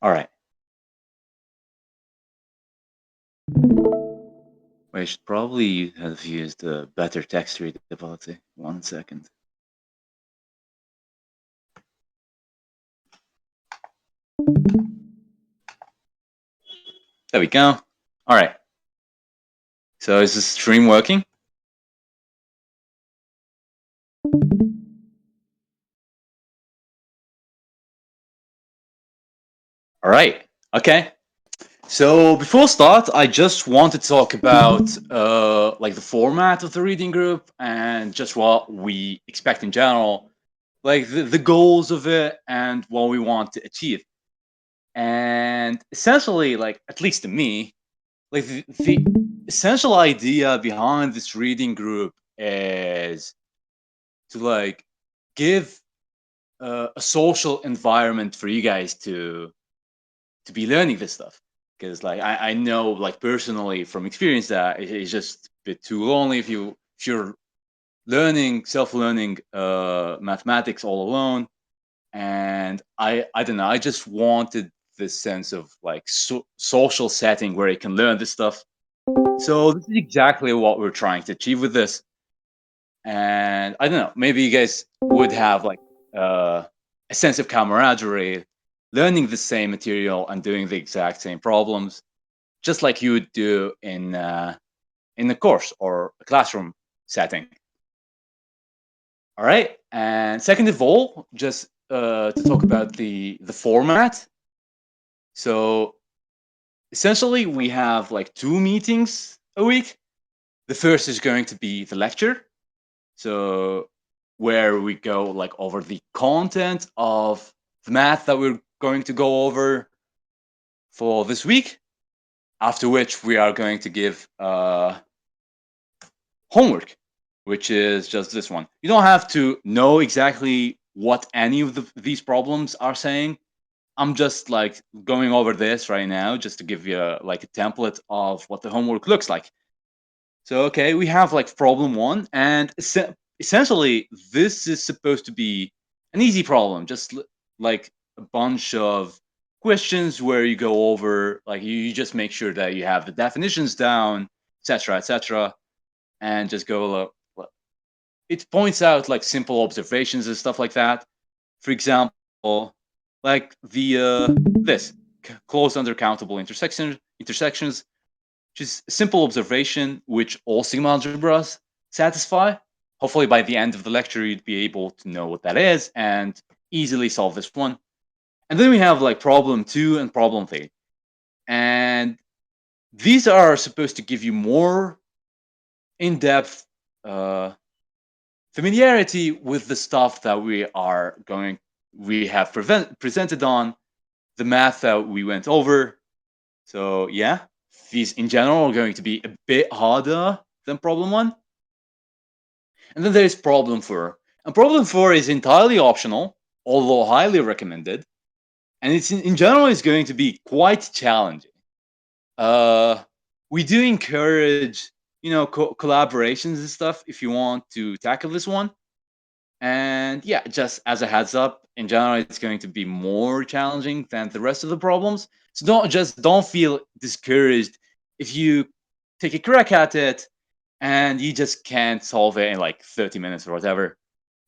All right. I should probably have used a better text readability. 1 second. There we go. All right. So is the stream working? All right. Okay. So before start, I just want to talk about like the format of the reading group and just what we expect in general, like the goals of it and what we want to achieve. And essentially, like at least to me, like the essential idea behind this reading group is to like give a social environment for you guys to be learning this stuff, because like I know like personally from experience that it's just a bit too lonely if you're learning self-learning mathematics all alone. And I don't know, I just wanted this sense of like social setting where you can learn this stuff. So this is exactly what we're trying to achieve with this. And I don't know, maybe you guys would have like a sense of camaraderie, learning the same material and doing the exact same problems, just like you would do in a course or a classroom setting. All right. And second of all, just to talk about the format. So essentially, we have like 2 meetings a week. The first is going to be the lecture, so where we go like over the content of the math that we're going to go over for this week. After which we are going to give homework, which is just this one. You don't have to know exactly what any of these problems are saying. I'm just like going over this right now just to give you like a template of what the homework looks like. So okay, we have like problem one, and essentially this is supposed to be an easy problem, just like a bunch of questions where you go over, like you just make sure that you have the definitions down, etc., etc., and just go. It points out like simple observations and stuff like that. For example, like the this closed under countable intersections, which is a simple observation which all sigma-algebras satisfy. Hopefully, by the end of the lecture, you'd be able to know what that is and easily solve this one. And then we have like problem 2 and problem 3. And these are supposed to give you more in-depth uh, familiarity with the stuff that we have presented on, the math that we went over. So yeah, these in general are going to be a bit harder than problem 1. And then there's problem 4. And problem 4 is entirely optional, although highly recommended. And it's in general is going to be quite challenging. Uh, we do encourage, collaborations and stuff if you want to tackle this one. And yeah, just as a heads up, in general, it's going to be more challenging than the rest of the problems. So don't feel discouraged if you take a crack at it and you just can't solve it in like 30 minutes or whatever,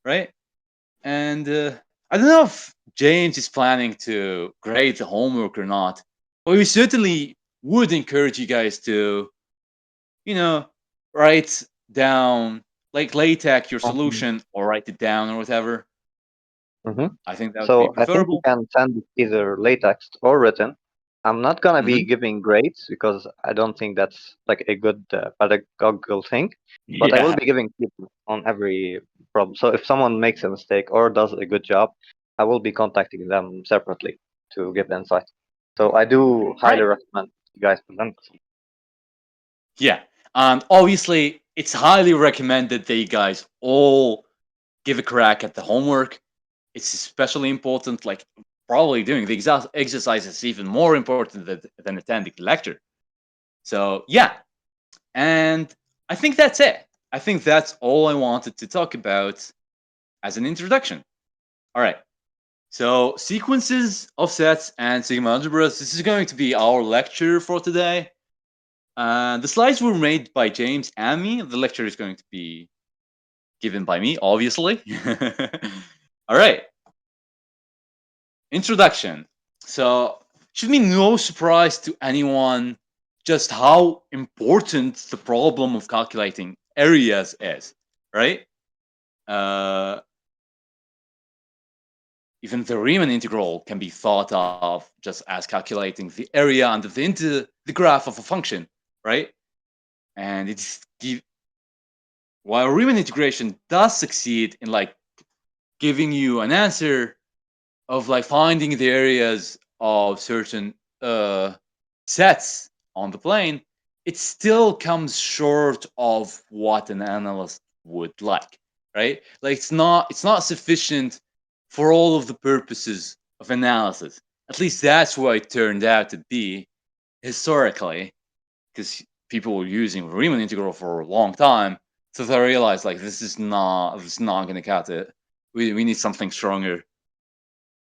right? And I don't know if James is planning to grade the homework or not, but we certainly would encourage you guys to, you know, write down, like LaTeX your Mhm. solution or write it down or whatever. Mhm. I think that would be So I think we preferable. can send it either latex or written. I'm not gonna be Hmm. giving grades because I don't think that's like a good pedagogical thing. But I will Yeah. be giving feedback on every problem. So if someone makes a mistake or does a good job, I will be contacting them separately to give insight. So I do highly Right. recommend you guys present. Yeah. And obviously, it's highly recommended that you guys all give a crack at the homework. It's especially important. Like probably doing the exercise is even more important than attending the lecture. So yeah, and I think that's it. I think that's all I wanted to talk about as an introduction. All right. So sequences of sets and sigma-algebras. This is going to be our lecture for today. The slides were made by James and me. The lecture is going to be given by me, obviously. All right. Introduction. So, should be no surprise to anyone just how important the problem of calculating areas is, right? Uh, Even the Riemann integral can be thought of just as calculating the area under the graph of a function, right? And while Riemann integration does succeed in like giving you an answer of like finding the areas of certain sets on the plane, it still comes short of what an analyst would like, right? Like it's not sufficient for all of the purposes of analysis. At least that's what it turned out to be historically, because people were using Riemann integral for a long time. So they realized like this is not going to cut it. We need something stronger.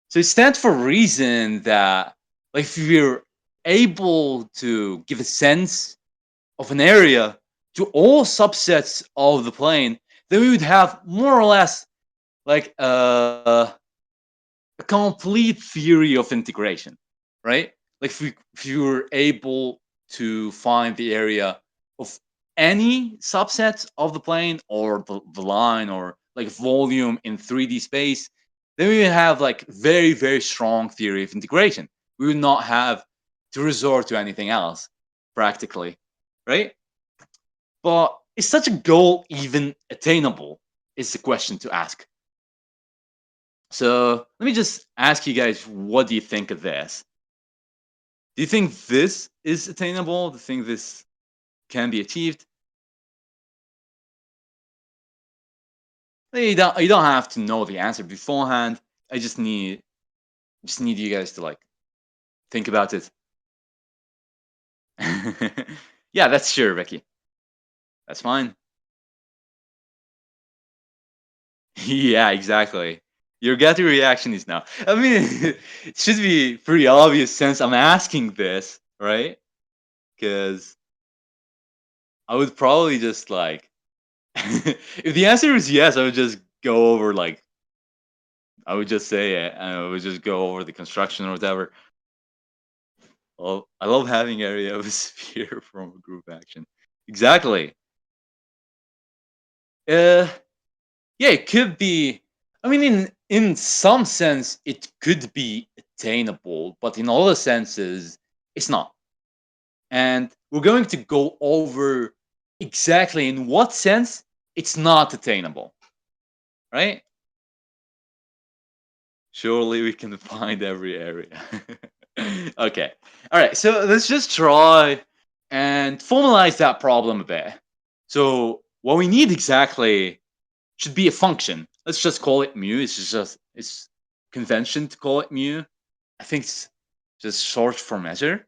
So it stands for reason that like if you're able to give a sense of an area to all subsets of the plane, then we would have more or less like a complete theory of integration, right? Like if you were able to find the area of any subset of the plane or the line or like volume in 3D space, then we would have like very strong theory of integration. We would not have to resort to anything else practically, right? But is such a goal even attainable? Is the question to ask. So let me just ask you guys, what do you think of this? Do you think this is attainable? Do you think this can be achieved? You don't have to know the answer beforehand. I just need you guys to like think about it. Yeah, that's sure, Becky. That's fine. Yeah, exactly. Your gut reaction is no. I mean, it should be pretty obvious since I'm asking this, right? Because I would probably just like if the answer is yes, I would just go over like I would just say it, and I would just go over the construction or whatever. Well, I love having area of a sphere from a group action. Exactly. Uh, yeah, it could be. I mean, in some sense, it could be attainable, but in other senses, it's not. And we're going to go over exactly in what sense it's not attainable, right? Surely we can find every area. Okay. All right. So let's just try and formalize that problem a bit. So what we need exactly should be a function. Let's just call it mu. It's convention to call it mu. I think it's just short for measure.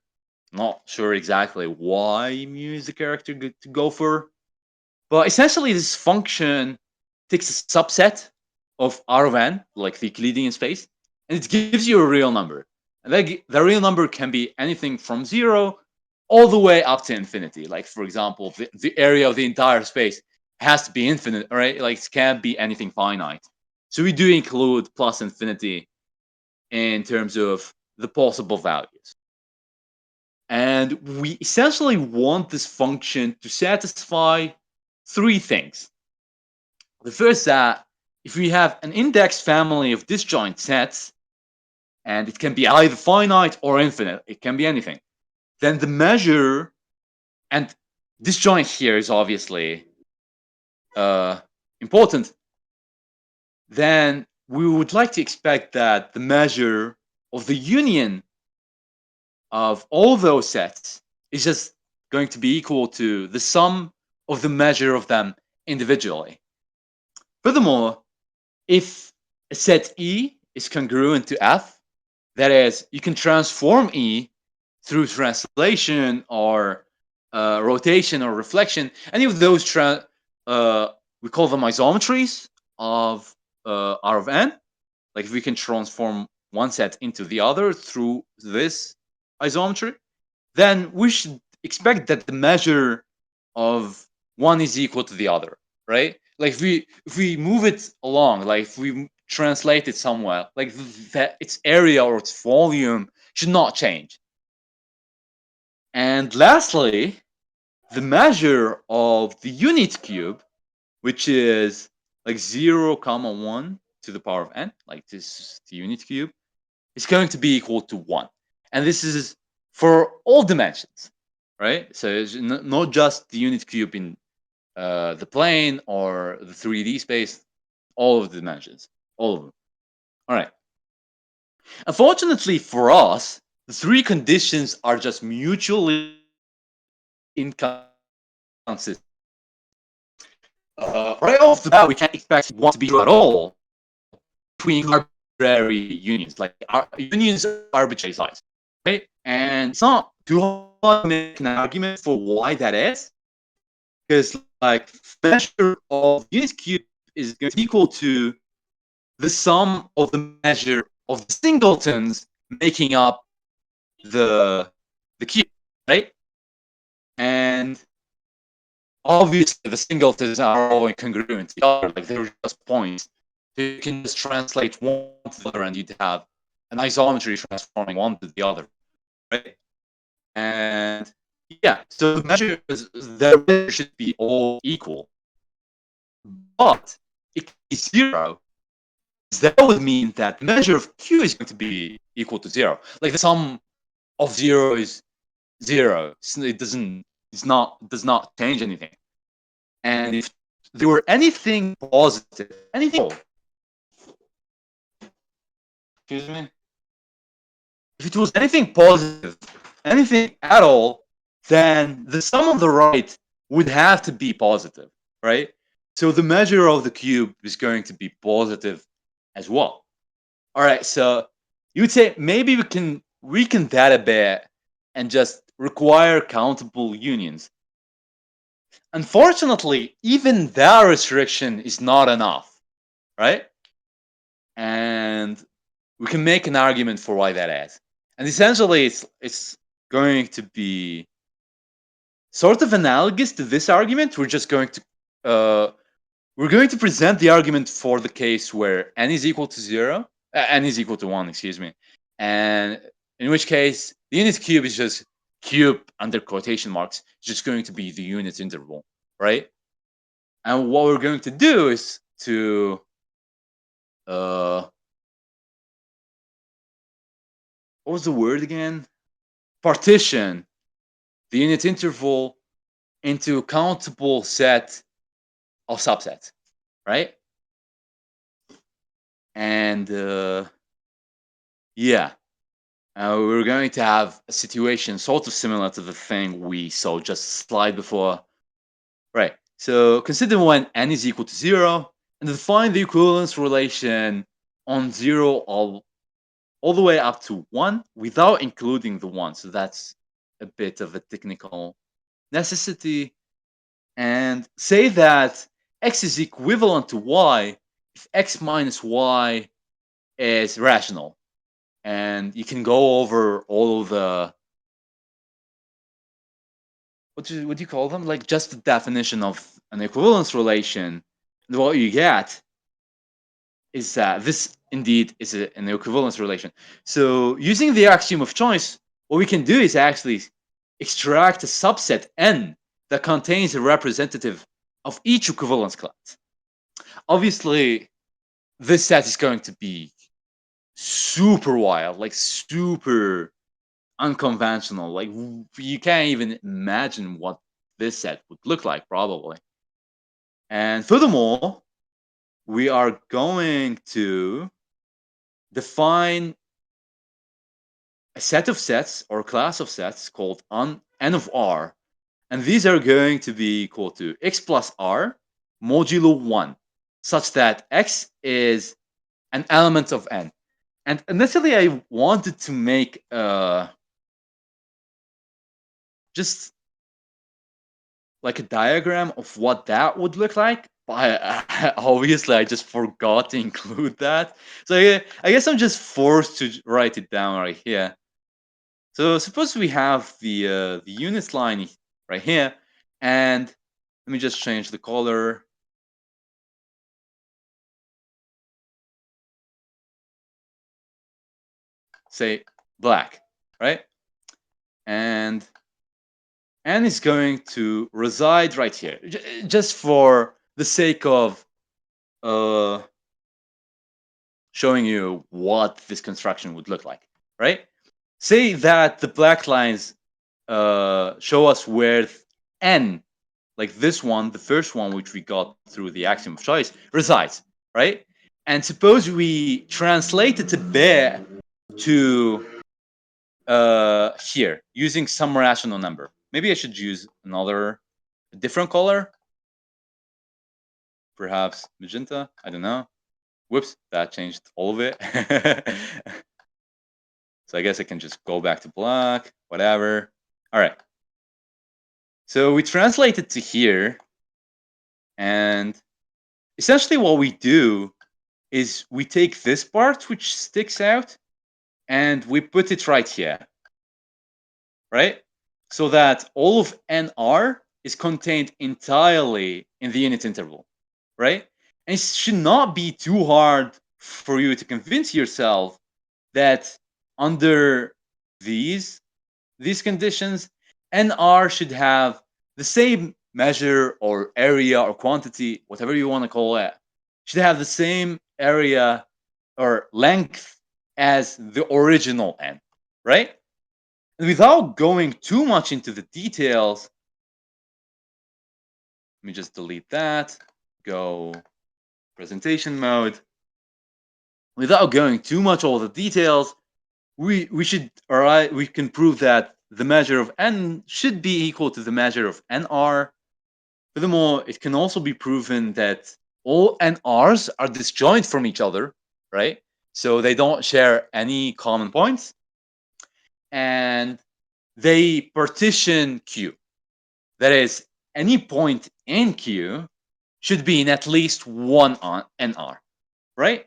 Not sure exactly why mu is the character to go for, but essentially this function takes a subset of R of n, like the Euclidean space, and it gives you a real number. And the real number can be anything from 0 all the way up to infinity. Like, for example, the area of the entire space has to be infinite, right? Like, it can't be anything finite. So we do include plus infinity in terms of the possible values. And we essentially want this function to satisfy three things. The first that if we have an index family of disjoint sets and it can be either finite or infinite. It can be anything. Then the measure, and this joint here is obviously important. Then we would like to expect that the measure of the union of all those sets is just going to be equal to the sum of the measure of them individually. Furthermore, if a set E is congruent to F, that is, you can transform E through translation or rotation or reflection. Any of those, we call them isometries of R of n. Like if we can transform one set into the other through this isometry, then we should expect that the measure of one is equal to the other, right? Like if we move it along, like if we translate it somewhere, like its area or its volume should not change. And lastly, the measure of the unit cube, which is like 0 comma 1 to the power of n, like this is the unit cube, is going to be equal to 1. And this is for all dimensions, right? So it's not just the unit cube in the plane or the 3D space, all of the dimensions, all of them. All right. Unfortunately for us, the three conditions are just mutually inconsistent. Right off the bat, we can't expect one to be true at all between arbitrary unions. Like unions are arbitrary size, right? And it's not too hard to make an argument for why that is, because like measure of unit cube is going to be equal to the sum of the measure of the singletons making up the cube, right? And obviously the singletons are all incongruent to the other, like they're just points. So you can just translate one to the other and you'd have an isometry transforming one to the other, right? And yeah, so the measure their measure should be all equal, but it can be 0. That would mean that the measure of q is going to be equal to 0. Like the sum of 0 is 0. It does not change anything. And if there were anything positive, anything, excuse me, if it was anything positive, anything at all, then the sum on the right would have to be positive, right? So the measure of the cube is going to be positive as well. All right, so you would say maybe we can weaken that a bit and just require countable unions. Unfortunately, even that restriction is not enough, right? And we can make an argument for why that is. And essentially, it's going to be sort of analogous to this argument. We're going to present the argument for the case where n is equal to 0, n is equal to 1, excuse me, and in which case the unit cube is just cube under quotation marks. It's just going to be the unit interval, right? And what we're going to do is to what was the word again? Partition the unit interval into a countable set of subsets, right? And yeah, we're going to have a situation sort of similar to the thing we saw just slide before, right? So consider when n is equal to 0 and define the equivalence relation on 0 all the way up to 1 without including the 1. So that's a bit of a technical necessity. And say that x is equivalent to y if x minus y is rational. And you can go over all of the what do you call them? Like just the definition of an equivalence relation. And what you get is that this indeed is an equivalence relation. So using the axiom of choice, what we can do is actually extract a subset n that contains a representative of each equivalence class. Obviously, this set is going to be super wild, like super unconventional. Like you can't even imagine what this set would look like, probably. And furthermore, we are going to define a set of sets or class of sets called n of r. And these are going to be equal to x plus r modulo 1, such that x is an element of n. And initially, I wanted to make just like a diagram of what that would look like. But obviously, I just forgot to include that. So I guess I'm just forced to write it down right here. So suppose we have the unit line right here, and let me just change the color. Say black, right? And n is going to reside right here, just for the sake of uh, showing you what this construction would look like, right? Say that the black lines show us where n, like this one, the first one, which we got through the axiom of choice, resides, right? And suppose we translate it a bit to here using some rational number. Maybe I should use another different color, perhaps magenta. I don't know. Whoops, that changed all of it. So I guess I can just go back to black, whatever. All right. So we translate it to here, and essentially what we do is we take this part which sticks out and we put it right here, right? So that all of NR is contained entirely in the unit interval, right? And it should not be too hard for you to convince yourself that under these these conditions, NR should have the same measure or area or quantity, whatever you want to call it, should have the same area or length as the original N, right? And without going too much into the details, let me just delete that, go presentation mode. Without going too much over the details, we should, all right, we can prove that the measure of n should be equal to the measure of nr. Furthermore, it can also be proven that all nr's are disjoint from each other, right? So they don't share any common points, and they partition q. That is, any point in q should be in at least one on nr, right?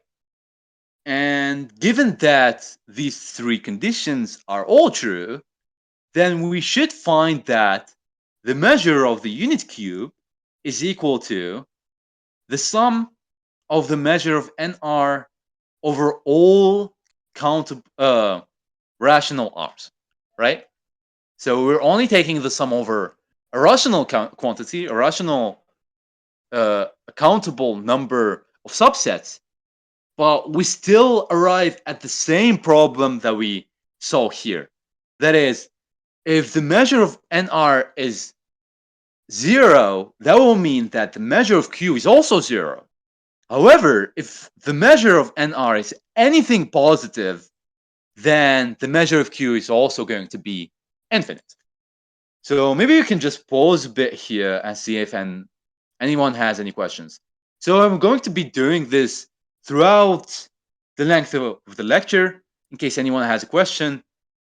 And given that these three conditions are all true, then we should find that the measure of the unit cube is equal to the sum of the measure of nr over all rational r's, right? So we're only taking the sum over a rational quantity, a rational countable number of subsets, but we still arrive at the same problem that we saw here. That is, if the measure of nr is 0, that will mean that the measure of q is also 0. However, if the measure of nr is anything positive, then the measure of q is also going to be infinite. So maybe you can just pause a bit here and see if anyone has any questions. So I'm going to be doing this throughout the length of the lecture in case anyone has a question,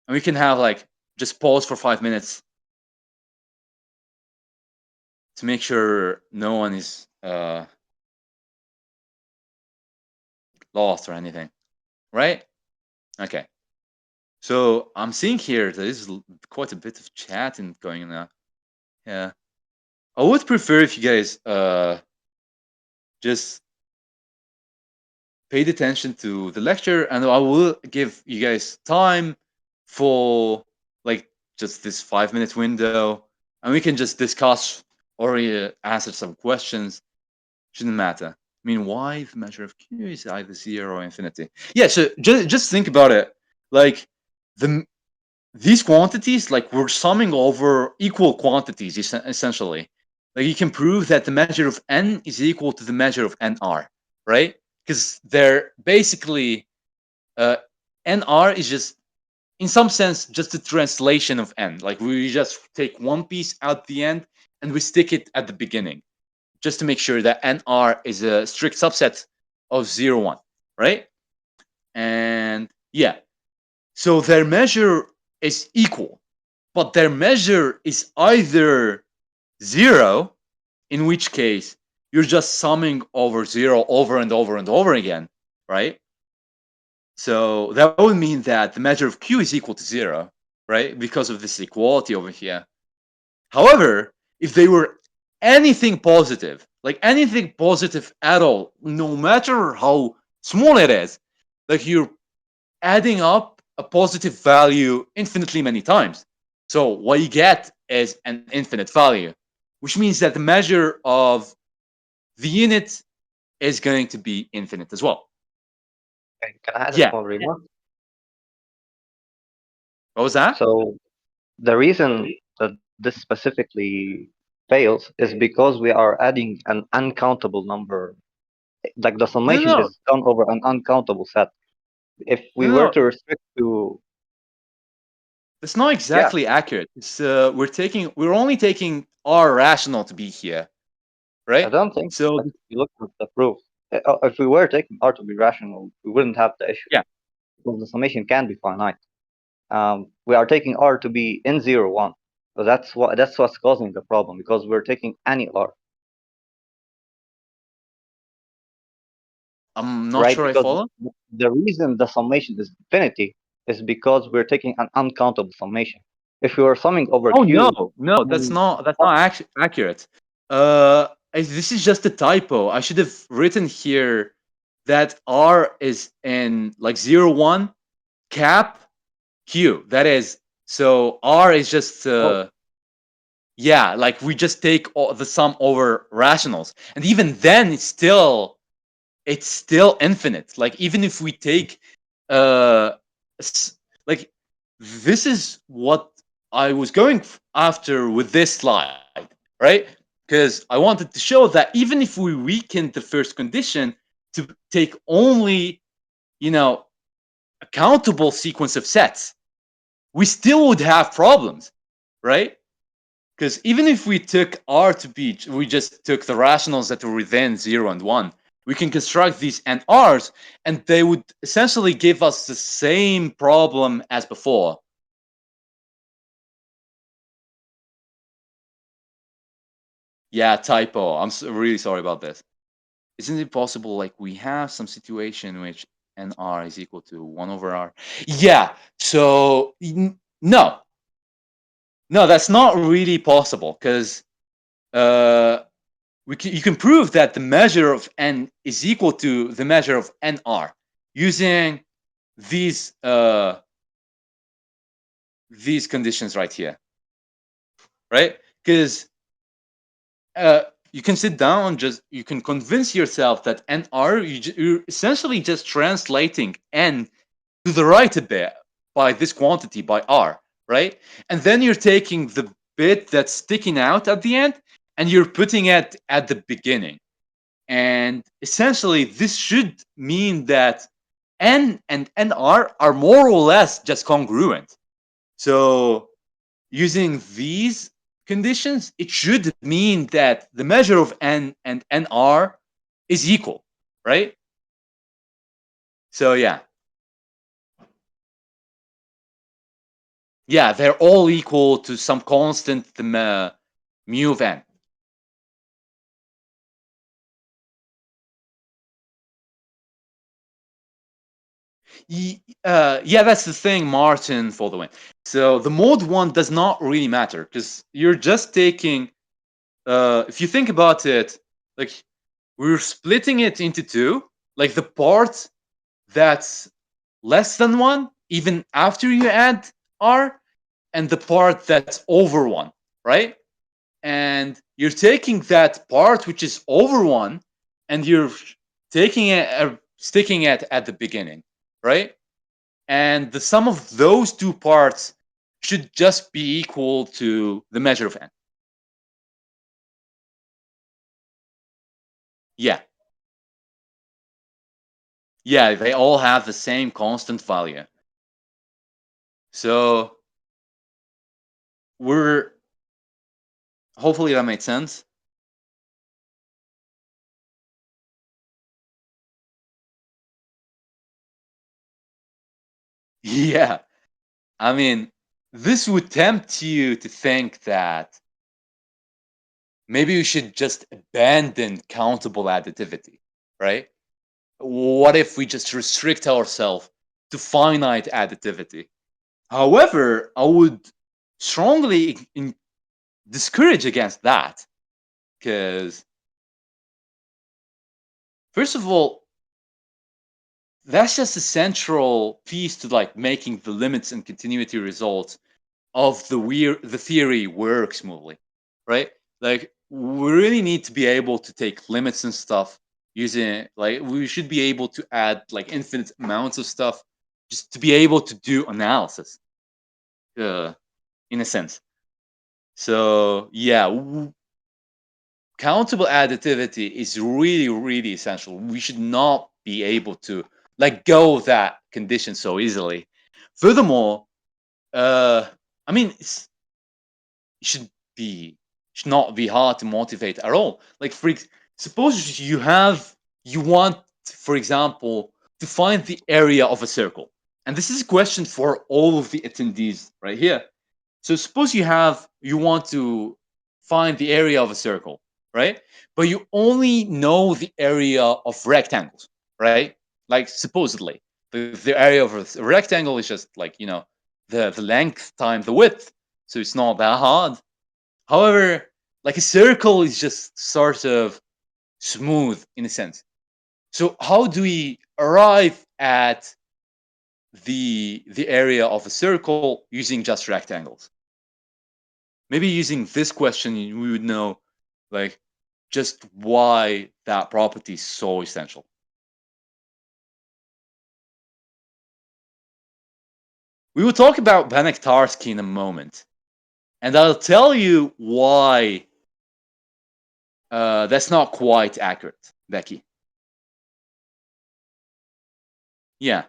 and we can have like just pause for 5 minutes to make sure no one is lost or anything, right? Okay. So I'm seeing here that there's quite a bit of chatting going on now. Yeah. I would prefer if you guys just paid attention to the lecture, and I will give you guys time for like just this 5 minute window, and we can just discuss or answer some questions. Shouldn't matter. mean, why the measure of Q is either zero or infinity? Yeah, so just think about it. Like the these quantities, like we're summing over equal quantities essentially. Like you can prove that the measure of n is equal to the measure of nr, right? Because they're basically uh, nr is just in some sense just a translation of n. Like we just take one piece at the end and we stick it at the beginning just to make sure that nr is a strict subset of 0, 1, right? And yeah, so their measure is equal, but their measure is either 0, in which case you're just summing over 0 over and over and over again, right? So that would mean that the measure of Q is equal to 0, right? Because of this equality over here. However, if they were anything positive, like anything positive at all, no matter how small it is, like you're adding up a positive value infinitely many times. So what you get is an infinite value, which means that the measure of the unit is going to be infinite as well. Okay, can I add a Yeah. small remark? What was that? So the reason that this specifically fails is because we are adding an uncountable number. Like the No, summation no, is done over an uncountable set. If we no, were no. to restrict to, That's not yeah, exactly accurate. It's we're only taking R rational to be here, I right? don't think so. So Like, if you look at the proof, if we were taking R to be rational, we wouldn't have the issue yeah, because the summation can be finite. We are taking R to be in 0, 1. So that's what's causing the problem because we're taking any R, I'm not right? sure I Because follow. the reason the summation is infinity is because we're taking an uncountable summation. If we were summing over Oh no, Q, no, then that's not accurate. This is just a typo. I should have written here that R is in like 0, 1 cap Q. That is, so R is just oh, yeah, like we just take the sum over rationals, and even then it's still infinite. Like even if we take uh like this is what I was going after with this slide, right? Because I wanted to show that even if we weaken the first condition to take only, you know, a countable sequence of sets, we still would have problems, right? Because even if we took R to be, we just took the rationals that were within 0 and 1, we can construct these NRs and they would essentially give us the same problem as before. Yeah, typo. I'm really sorry about this. Isn't it possible like we have some situation in which NR is equal to 1 over R? Yeah, so no, no, that's not really possible because uh, you can prove that the measure of n is equal to the measure of nr using these uh, these conditions right here, right? Because uh, you can sit down, just you can convince yourself that nr you're essentially just translating n to the right a bit by this quantity by r, right? And then you're taking the bit that's sticking out at the end and you're putting it at the beginning. And essentially, this should mean that N and NR are more or less just congruent. So, using these conditions, it should mean that the measure of N and NR is equal, right? So, yeah. Yeah, they're all equal to some constant, the mu of N. Yeah, that's the thing, Martin, for the win. So the mode one does not really matter because you're just taking. If you think about it, like we're splitting it into two, like the part that's less than one, even after you add r, and the part that's over one, right? And you're taking that part which is over one, and you're taking it, sticking it at the beginning, right? And the sum of those two parts should just be equal to the measure of n. Yeah. Yeah, they all have the same constant value. So we're hopefully that made sense. Yeah. I mean, this would tempt you to think that maybe we should just abandon countable additivity, right? What if we just restrict ourselves to finite additivity? However, I would strongly discourage against that because, first of all, that's just a central piece to like making the limits and continuity results of the theory work smoothly, right? Like we really need to be able to take limits and stuff using like we should be able to add like infinite amounts of stuff just to be able to do analysis, uh, in a sense. So yeah, countable additivity is really really essential. We should not be able to let go of that condition so easily. Furthermore, uh, I mean, it should not be hard to motivate at all. Like suppose you want, for example, to find the area of a circle, and this is a question for all of the attendees right here. So suppose you want to find the area of a circle, right? But you only know the area of rectangles, right? Like supposedly, the area of a rectangle is just like the length times the width, so it's not that hard. However, like a circle is just sort of smooth in a sense. So how do we arrive at the area of a circle using just rectangles? Maybe using this question, we would know like just why that property is so essential. We will talk about Banach Tarski in a moment, and I'll tell you why that's not quite accurate, Becky. Yeah,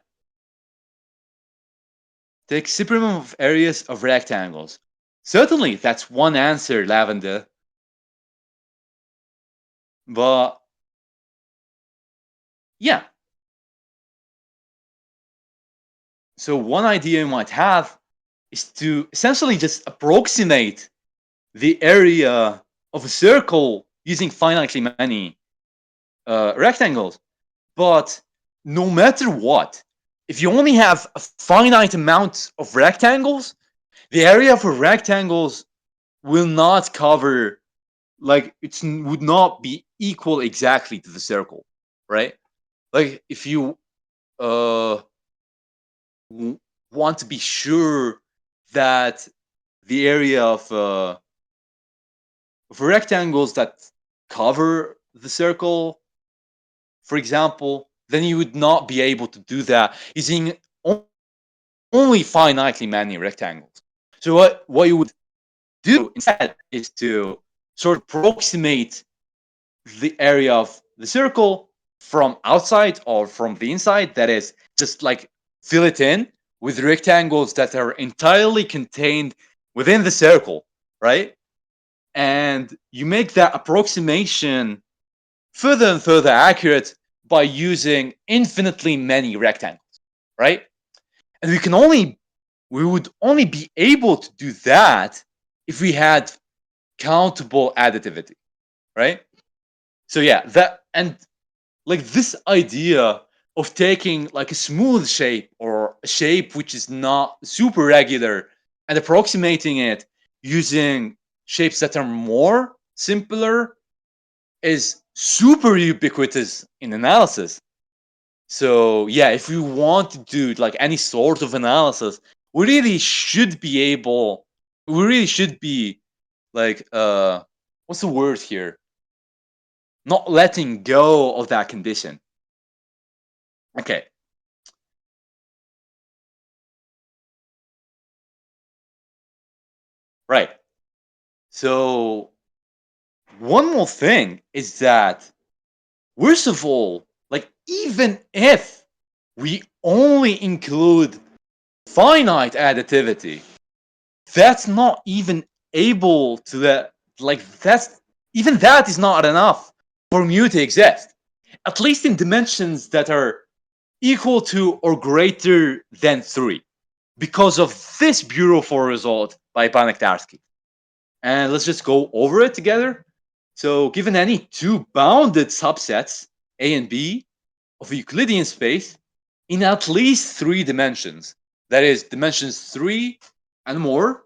take supremum of areas of rectangles. Certainly, that's one answer, Lavender. But yeah, so one idea you might have is to essentially just approximate the area of a circle using finitely many rectangles. But no matter what, if you only have a finite amount of rectangles, the area for rectangles will not cover, like it would not be equal exactly to the circle, right? Like if you uh, want to be sure that the area of rectangles that cover the circle, for example, then you would not be able to do that using only finitely many rectangles. So what you would do instead is to sort of approximate the area of the circle from outside or from the inside. That is, just like fill it in with rectangles that are entirely contained within the circle, right? And you make that approximation further and further accurate by using infinitely many rectangles, right? And we would only be able to do that if we had countable additivity, right? So yeah, that and like this idea of taking like a smooth shape or a shape which is not super regular and approximating it using shapes that are more simpler is super ubiquitous in analysis. So yeah, if we want to do like any sort of analysis, we really should be like what's the word here? Not letting go of that condition, Okay. Right. So one more thing is that, worst of all, like even if we only include finite additivity, that's not even able to that, like that's even that is not enough for mu to exist, at least in dimensions that are equal to or greater than 3, because of this beautiful result by Banach Tarski. And let's just go over it together. So given any two bounded subsets, A and B, of a Euclidean space in at least 3 dimensions, that is, dimensions 3 and more,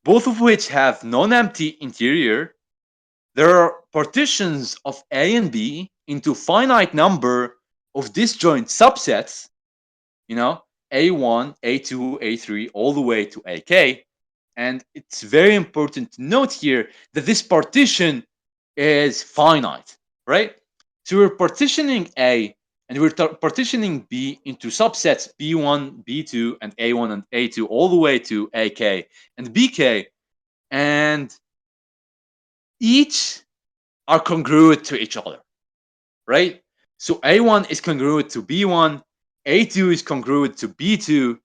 both of which have non-empty interior, there are partitions of A and B into finite number of disjoint subsets, you know, A1, A2, A3, all the way to AK. And it's very important to note here that this partition is finite, right? So we're partitioning A and we're partitioning B into subsets B1, B2, and A1 and A2, all the way to AK and BK. And each are congruent to each other, right? So A1 is congruent to B1, A2 is congruent to B2,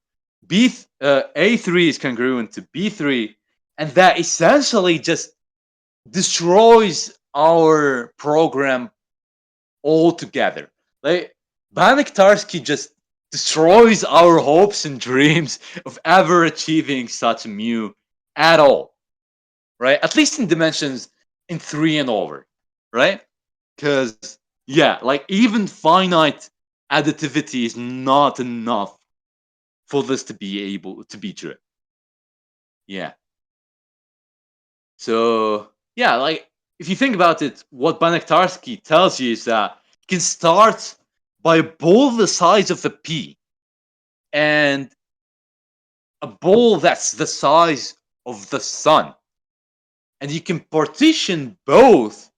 A3 is congruent to B3, and that essentially just destroys our program altogether. Like Banach Tarski just destroys our hopes and dreams of ever achieving such a mu at all, right? At least in dimensions in 3 and over, right? Because yeah, like even finite additivity is not enough for this to be able to be true. Yeah. So yeah, like if you think about it, what Banach Tarski tells you is that you can start by a ball the size of a pea and a ball that's the size of the sun, and you can partition both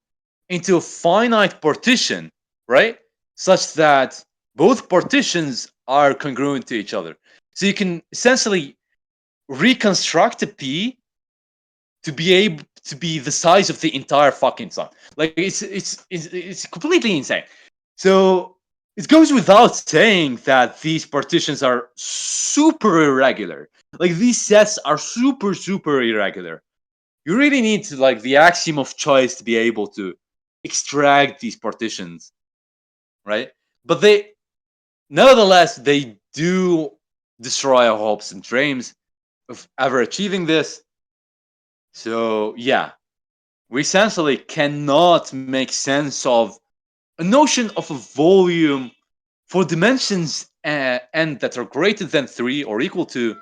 into a finite partition, right? Such that both partitions are congruent to each other. So you can essentially reconstruct a P to be able to be the size of the entire fucking sun. Like it's completely insane. So it goes without saying that these partitions are super irregular. Like these sets are super irregular. You really need to like the axiom of choice to be able to extract these partitions, right? But they nevertheless they do destroy our hopes and dreams of ever achieving this. So yeah, we essentially cannot make sense of a notion of a volume for dimensions n that are greater than 3 or equal to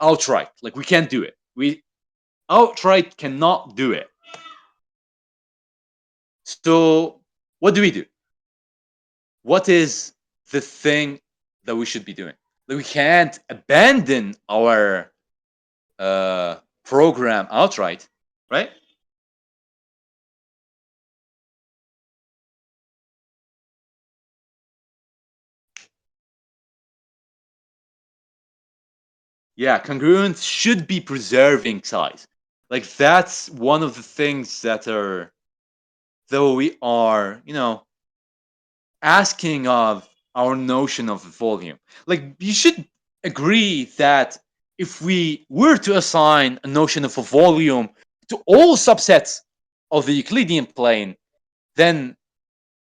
outright. Like we can't do it. We outright cannot do it. So what do we do? What is the thing that we should be doing? Like we can't abandon our program outright, right? Yeah, congruence should be preserving size. Like that's one of the things that are, though we are, asking of our notion of volume. Like you should agree that if we were to assign a notion of a volume to all subsets of the Euclidean plane, then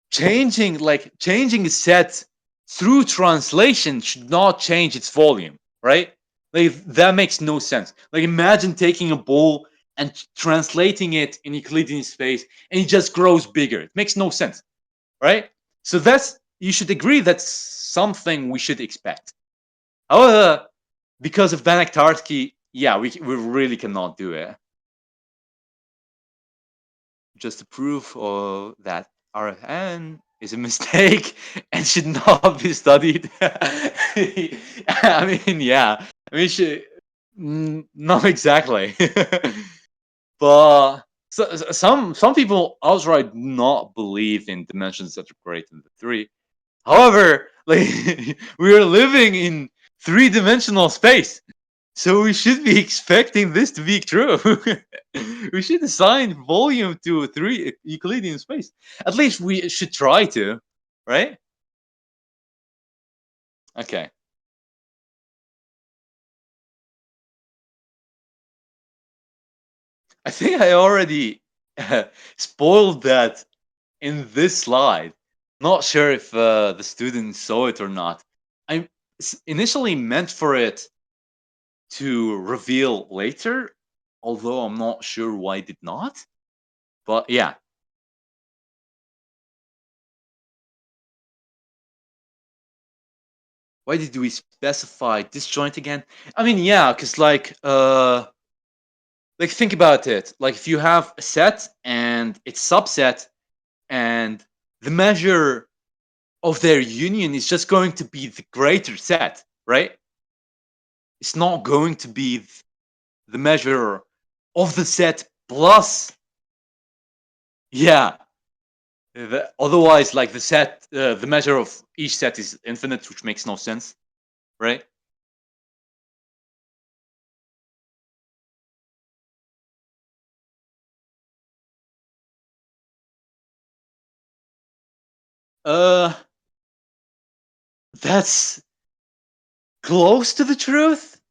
changing a set through translation should not change its volume, right? Like that makes no sense. Like imagine taking a ball and translating it in Euclidean space and it just grows bigger. It makes no sense, right? So that's, you should agree that's something we should expect. However, because of Banach Tarski, yeah, we really cannot do it. Just to prove that Rn is a mistake and should not be studied. I mean, yeah. I mean, not exactly. But some people outright not believe in dimensions that are greater than 3. However, like we are living in three-dimensional space, so we should be expecting this to be true. We should assign volume to three Euclidean space. At least we should try to, right? Okay. I think I already spoiled that in this slide. Not sure if the students saw it or not. I initially meant for it to reveal later, although I'm not sure why it did not. But yeah. Why did we specify disjoint again? I mean, yeah, because like think about it. Like if you have a set and its subset, and the measure of their union is just going to be the greater set, right? It's not going to be the measure of the set plus, yeah. Otherwise, like the set, the measure of each set is infinite, which makes no sense, right? Uh, that's close to the truth.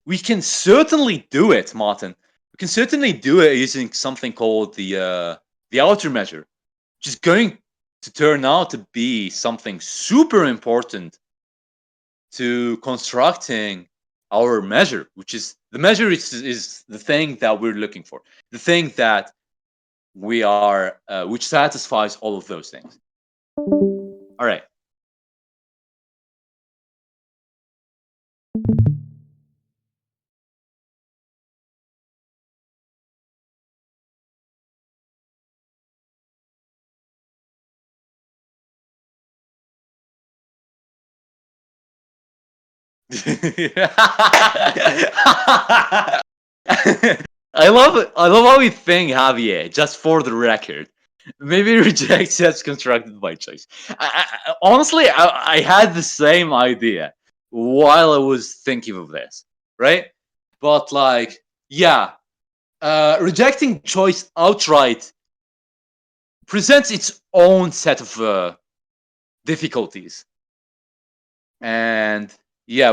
We can certainly do it, Martin. We can certainly do it using something called the outer measure, which is going to turn out to be something super important to constructing our measure, which is the measure is the thing that we're looking for, the thing that we are, which satisfies all of those things. All right. I love how we think, Javier. Just for the record, maybe reject sets constructed by choice. Honestly, I had the same idea while I was thinking of this, right? But like, yeah, rejecting choice outright presents its own set of difficulties, and yeah,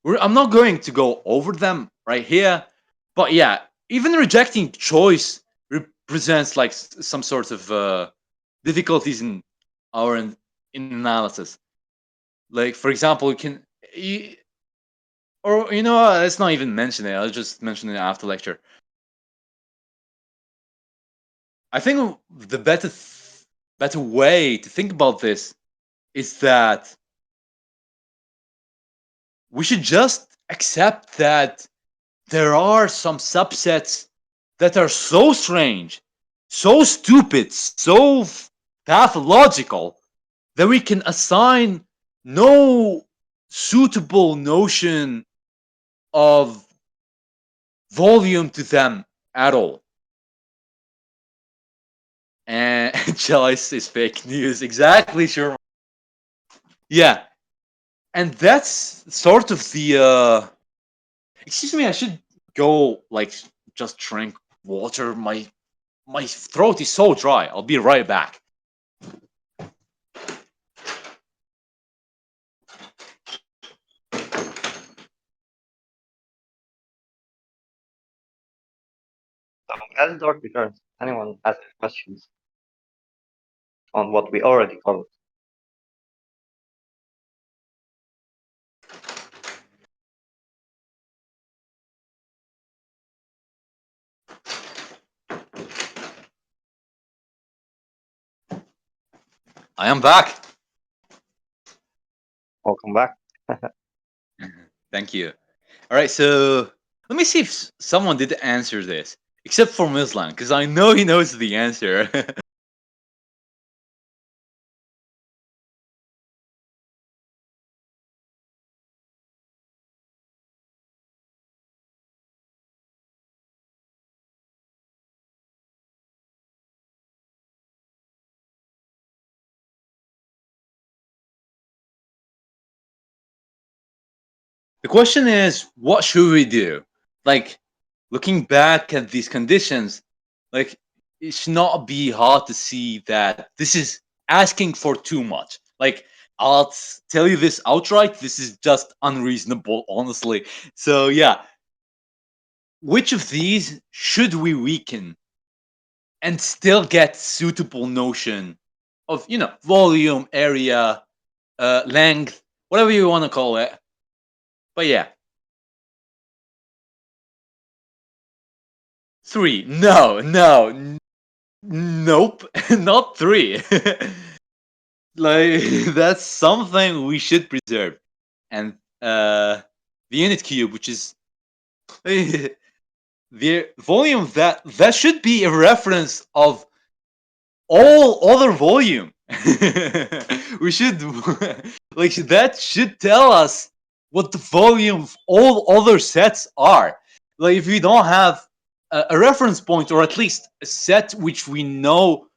I'm not going to go over them right here, but yeah, even rejecting choice represents like some sort of difficulties in our in analysis. Like for example, you can, you, or you know, let's not even mention it. I'll just mention it after lecture. I think the better way to think about this is that we should just accept that there are some subsets that are so strange, so stupid, so pathological that we can assign no suitable notion of volume to them at all. And choice is fake news. Exactly, sure. Yeah, and that's sort of the. Excuse me, I should go like just drink water. My throat is so dry. I'll be right back. So as Dark returns, anyone has any questions on what we already covered? I am back. Welcome back. Thank you. All right, so let me see if someone did answer this, except for Mislan, because I know he knows the answer. The question is, what should we do? Like, looking back at these conditions, like, it should not be hard to see that this is asking for too much. Like, I'll tell you this outright, this is just unreasonable, honestly. So, yeah, which of these should we weaken and still get suitable notion of, volume, area, length, whatever you want to call it? But yeah, three. No, no, nope, not three. Like, that's something we should preserve. And the unit cube, which is the volume, that should be a reference of all other volume. We should like that should tell us what the volume of all other sets are. Like, if we don't have a reference point, or at least a set which we know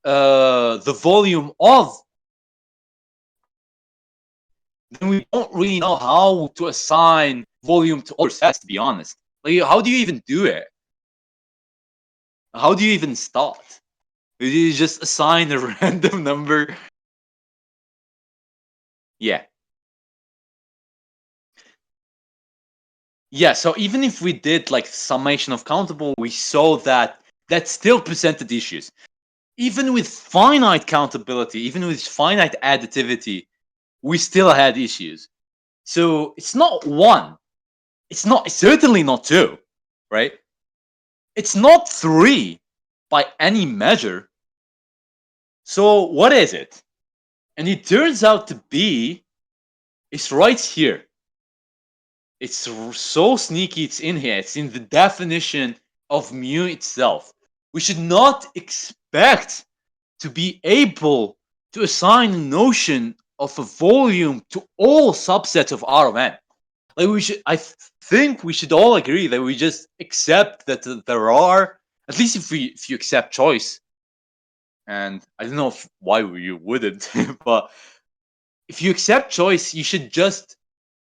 the volume of, then we don't really know how to assign volume to other sets, to be honest. Like, how do you even do it? How do you even start? Do you just assign a random number? Yeah. Yeah, so even if we did like summation of countable, we saw that that still presented issues. Even with finite countability, even with finite additivity, we still had issues. So it's not one. It's certainly not two, right? It's not three by any measure. So what is it? And it turns out to be, it's right here. It's so sneaky, it's in here. It's in the definition of mu itself. We should not expect to be able to assign a notion of a volume to all subsets of R of n. Like, think we should all agree that we just accept that there are, at least if you accept choice, and I don't know why you wouldn't, but if you accept choice, you should just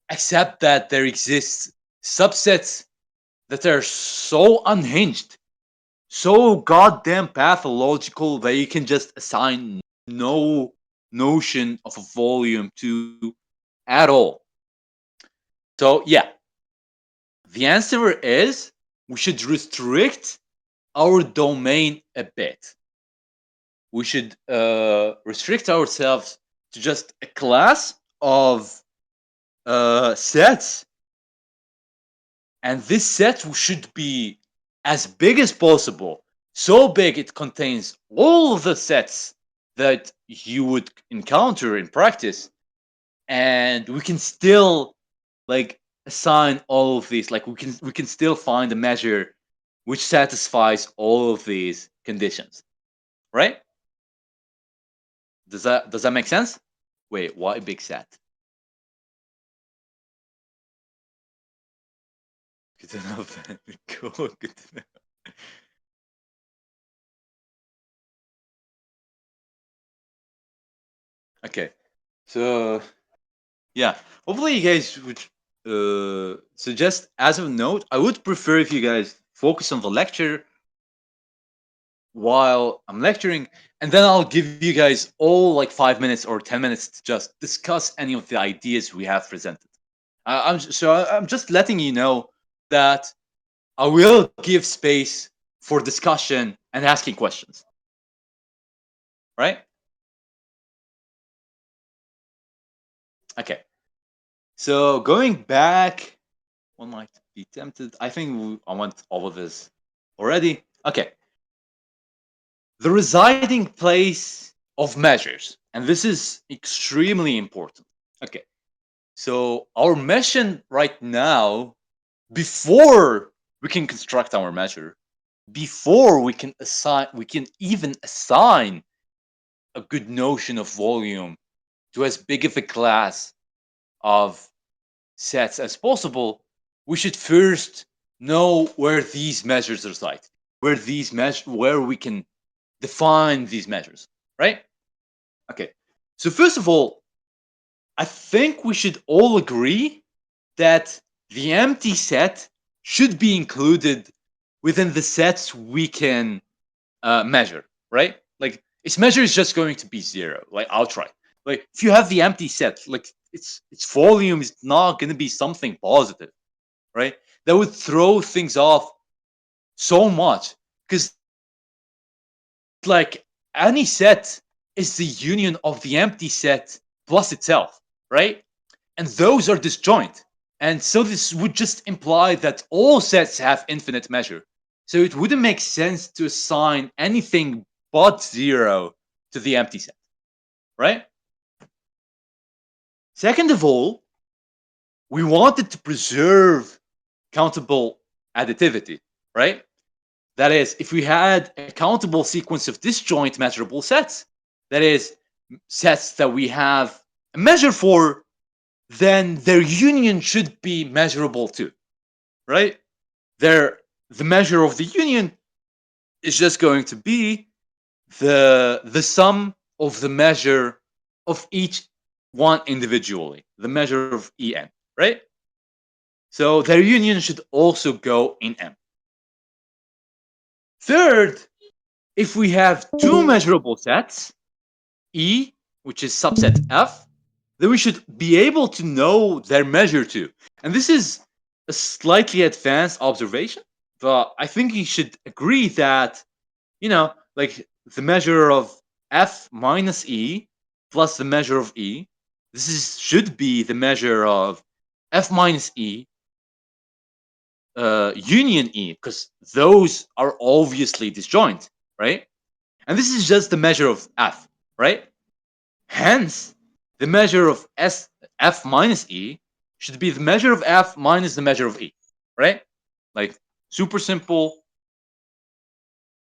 accept that there exists subsets that are so unhinged, so goddamn pathological, that you can just assign no notion of a volume to at all. So yeah, the answer is we should restrict our domain a bit. We should restrict ourselves to just a class of sets, and this set should be as big as possible. So big it contains all of the sets that you would encounter in practice, and we can still like assign all of these. Like, we can still find a measure which satisfies all of these conditions, right? Does that make sense? Wait, why big set? Good enough. Cool. Good to know. Okay, so yeah, hopefully you guys would suggest, as a note, I would prefer if you guys focus on the lecture while I'm lecturing, and then I'll give you guys all like 5 minutes or 10 minutes to just discuss any of the ideas we have presented. I'm just letting you know that I will give space for discussion and asking questions, right? Okay. So going back, one might be tempted. I think I went over this already. Okay. The residing place of measures. And this is extremely important. Okay. So our mission right now, before we can construct our measure, before we can even assign a good notion of volume to as big of a class of sets as possible, we should first know where these measures reside, where we can define these measures, right? Okay. So first of all, I think we should all agree that the empty set should be included within the sets we can measure, right? Like its measure is just going to be zero, like outright. Like if you have the empty set, like its volume is not going to be something positive, right? That would throw things off so much because like any set is the union of the empty set plus itself, right? And those are disjoint. And so this would just imply that all sets have infinite measure. So it wouldn't make sense to assign anything but zero to the empty set, right? Second of all, we wanted to preserve countable additivity, right? That is, if we had a countable sequence of disjoint measurable sets, that is, sets that we have a measure for, then their union should be measurable too, right? The measure of the union is just going to be the sum of the measure of each one individually, the measure of En, right? So their union should also go in M. Third, if we have two measurable sets, E, which is subset F, then we should be able to know their measure too. And this is a slightly advanced observation, but I think you should agree that, like the measure of F minus E plus the measure of E, should be the measure of F minus E union E, because those are obviously disjoint, right? And this is just the measure of F, right? Hence, the measure of F minus E should be the measure of F minus the measure of E, right? Like super simple.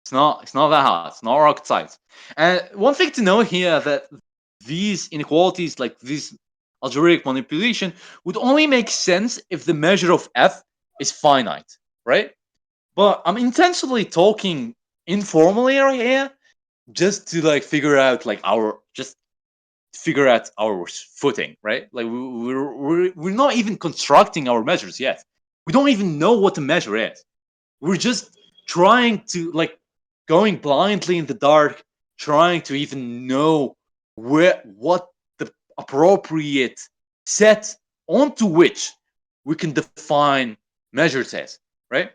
It's not that hard. It's not rocket science. And one thing to know here that these inequalities, like this algebraic manipulation, would only make sense if the measure of F is finite, right? But I'm intentionally talking informally right here, just to like figure out our footing, right? Like we're not even constructing our measures yet. We don't even know what the measure is. We're just trying to like going blindly in the dark, trying to even know what the appropriate set onto which we can define measures as, right?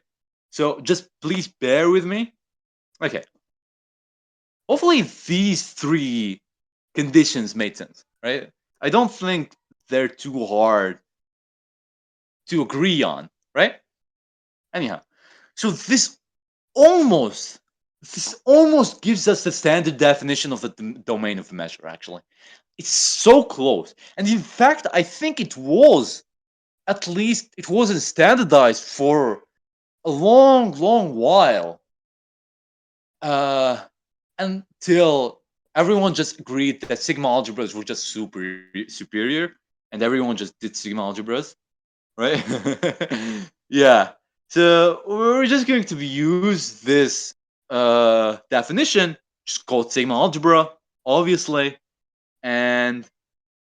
So just please bear with me. Okay. Hopefully these three conditions made sense, right? I don't think they're too hard to agree on, right? Anyhow, so almost this almost gives us the standard definition of the domain of the measure. Actually, it's so close, and in fact, I think it wasn't standardized for a long while, uh, until everyone just agreed that sigma-algebras were just superior, and everyone just did sigma-algebras, right? Yeah. So we're just going to use this definition, just called sigma-algebra, obviously, and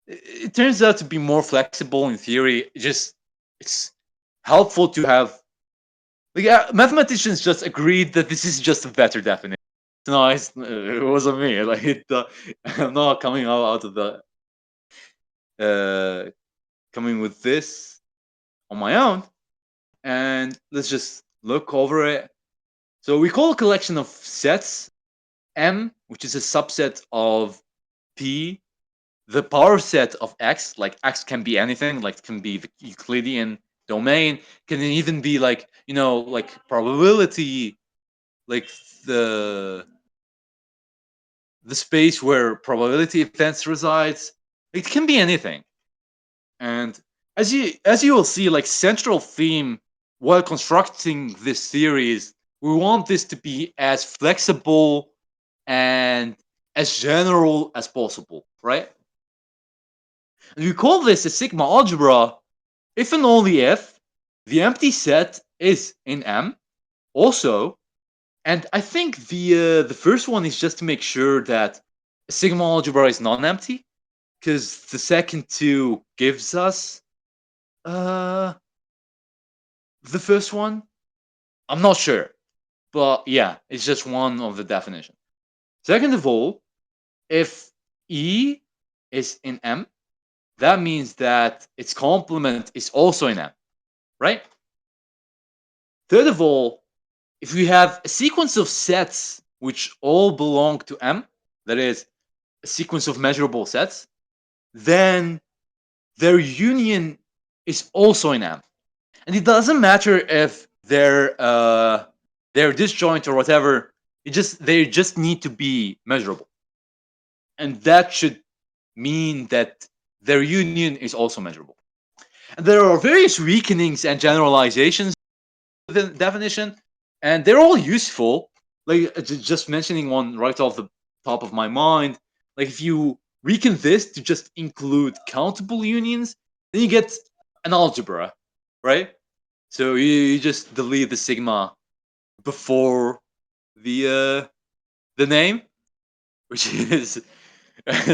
it turns out to be more flexible in theory. It's helpful to have like mathematicians just agreed that this is just a better definition. No, it wasn't me. I'm not coming out of the uh, coming with this on my own. And let's just look over it. So we call a collection of sets M, which is a subset of P, the power set of X. Like X can be anything. Like it can be the Euclidean domain. Can even be like like probability, like the the space where probability events resides. It can be anything. And as you will see, like central theme while constructing this series, we want this to be as flexible and as general as possible, right? And we call this a sigma algebra if and only if the empty set is in M also. And I think the first one is just to make sure that a sigma algebra is non-empty, because the second two gives us Uh, the first one, I'm not sure, but yeah, it's just one of the definition. Second of all, if E is in M, that means that its complement is also in M, right? Third of all, if we have a sequence of sets which all belong to M, that is a sequence of measurable sets, then their union is also in M. And it doesn't matter if they're disjoint or whatever. They just need to be measurable, and that should mean that their union is also measurable. And there are various weakenings and generalizations of the definition, and they're all useful. Like just mentioning one right off the top of my mind, like if you weaken this to just include countable unions, then you get an algebra, right? So you just delete the sigma before the name, which is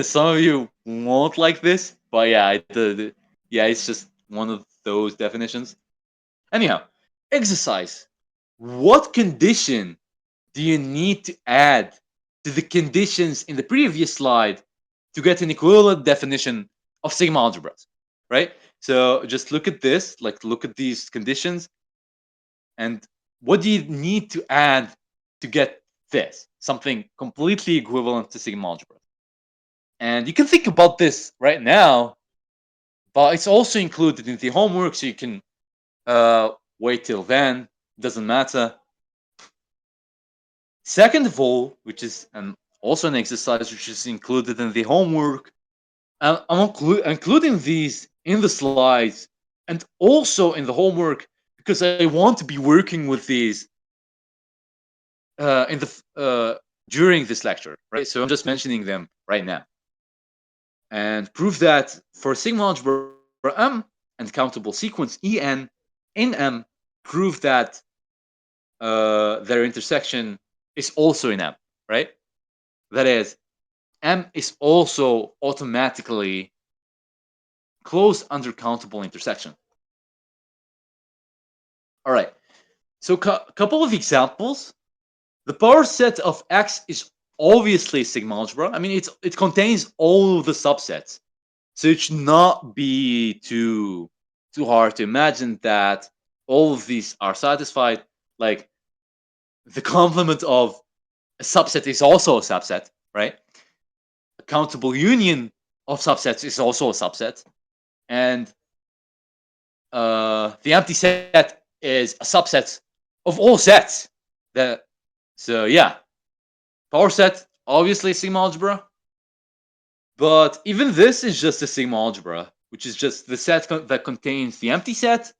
some of you won't like this, but yeah, yeah, it's just one of those definitions. Anyhow, exercise. What condition do you need to add to the conditions in the previous slide to get an equivalent definition of sigma algebras? Right. So just look at this, like look at these conditions, and what do you need to add to get this? Something completely equivalent to sigma algebra. And you can think about this right now, but it's also included in the homework, so you can wait till then. Doesn't matter. Second of all, which is also an exercise which is included in the homework, including these in the slides and also in the homework because I want to be working with these in the during this lecture, right? So I'm just mentioning them right now, and prove that for sigma algebra M and countable sequence En in M, prove that their intersection is also in M, right? That is, M is also automatically closed under countable intersection. All right. So a couple of examples. The power set of X is obviously sigma algebra. I mean, it contains all of the subsets, so it should not be too hard to imagine that all of these are satisfied. Like the complement of a subset is also a subset, right? A countable union of subsets is also a subset, and the empty set is a subset of all sets. That so yeah, power set obviously sigma algebra, but even this is just a sigma algebra, which is just the set that contains the empty set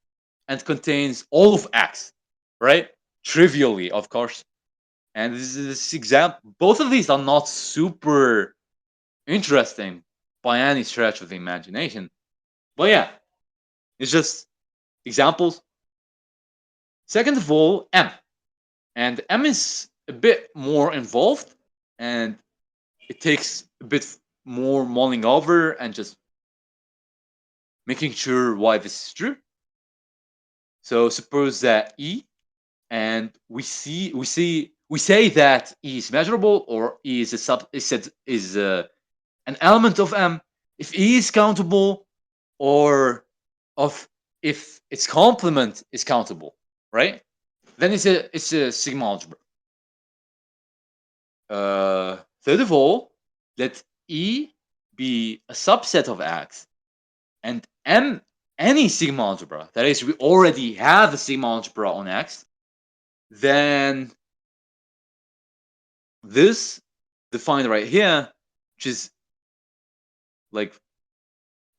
and contains all of X, right? Trivially, of course. And this example, both of these are not super interesting by any stretch of the imagination. But yeah, it's just examples. Second of all, M. And M is a bit more involved, and it takes a bit more mulling over and just making sure why this is true. So suppose that E, and we say that E is measurable or E is a an element of M. If E is countable, or of if its complement is countable, right? Then it's a sigma algebra. Third of all, let E be a subset of X and M any sigma algebra. That is, we already have a sigma algebra on X. Then this defined right here, which is like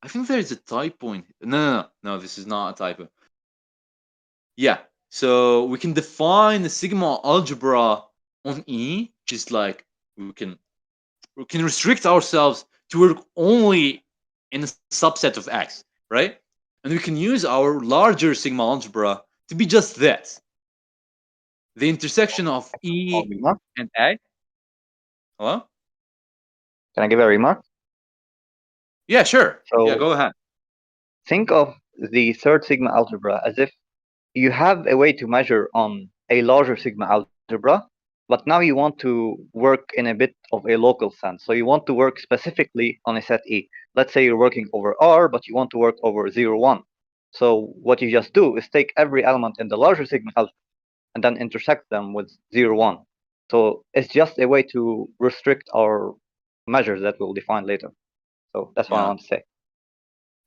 I think there is a typo in. No. This is not a typo. Yeah. So we can define the sigma algebra on E, which is like we can restrict ourselves to work only in a subset of X, right? And we can use our larger sigma algebra to be just that, the intersection of Small E remark. and A. Hello? Can I give a remark? Yeah, sure. Yeah, So go ahead. think of the third sigma algebra as if you have a way to measure on a larger sigma algebra, but now you want to work in a bit of a local sense. So you want to work specifically on a set E. Let's say you're working over R, but you want to work over 0, 1. So what you just do is take every element in the larger sigma algebra and then intersect them with 0, 1. So it's just a way to restrict our measures that we'll define later. So that's what I Yeah, want to say.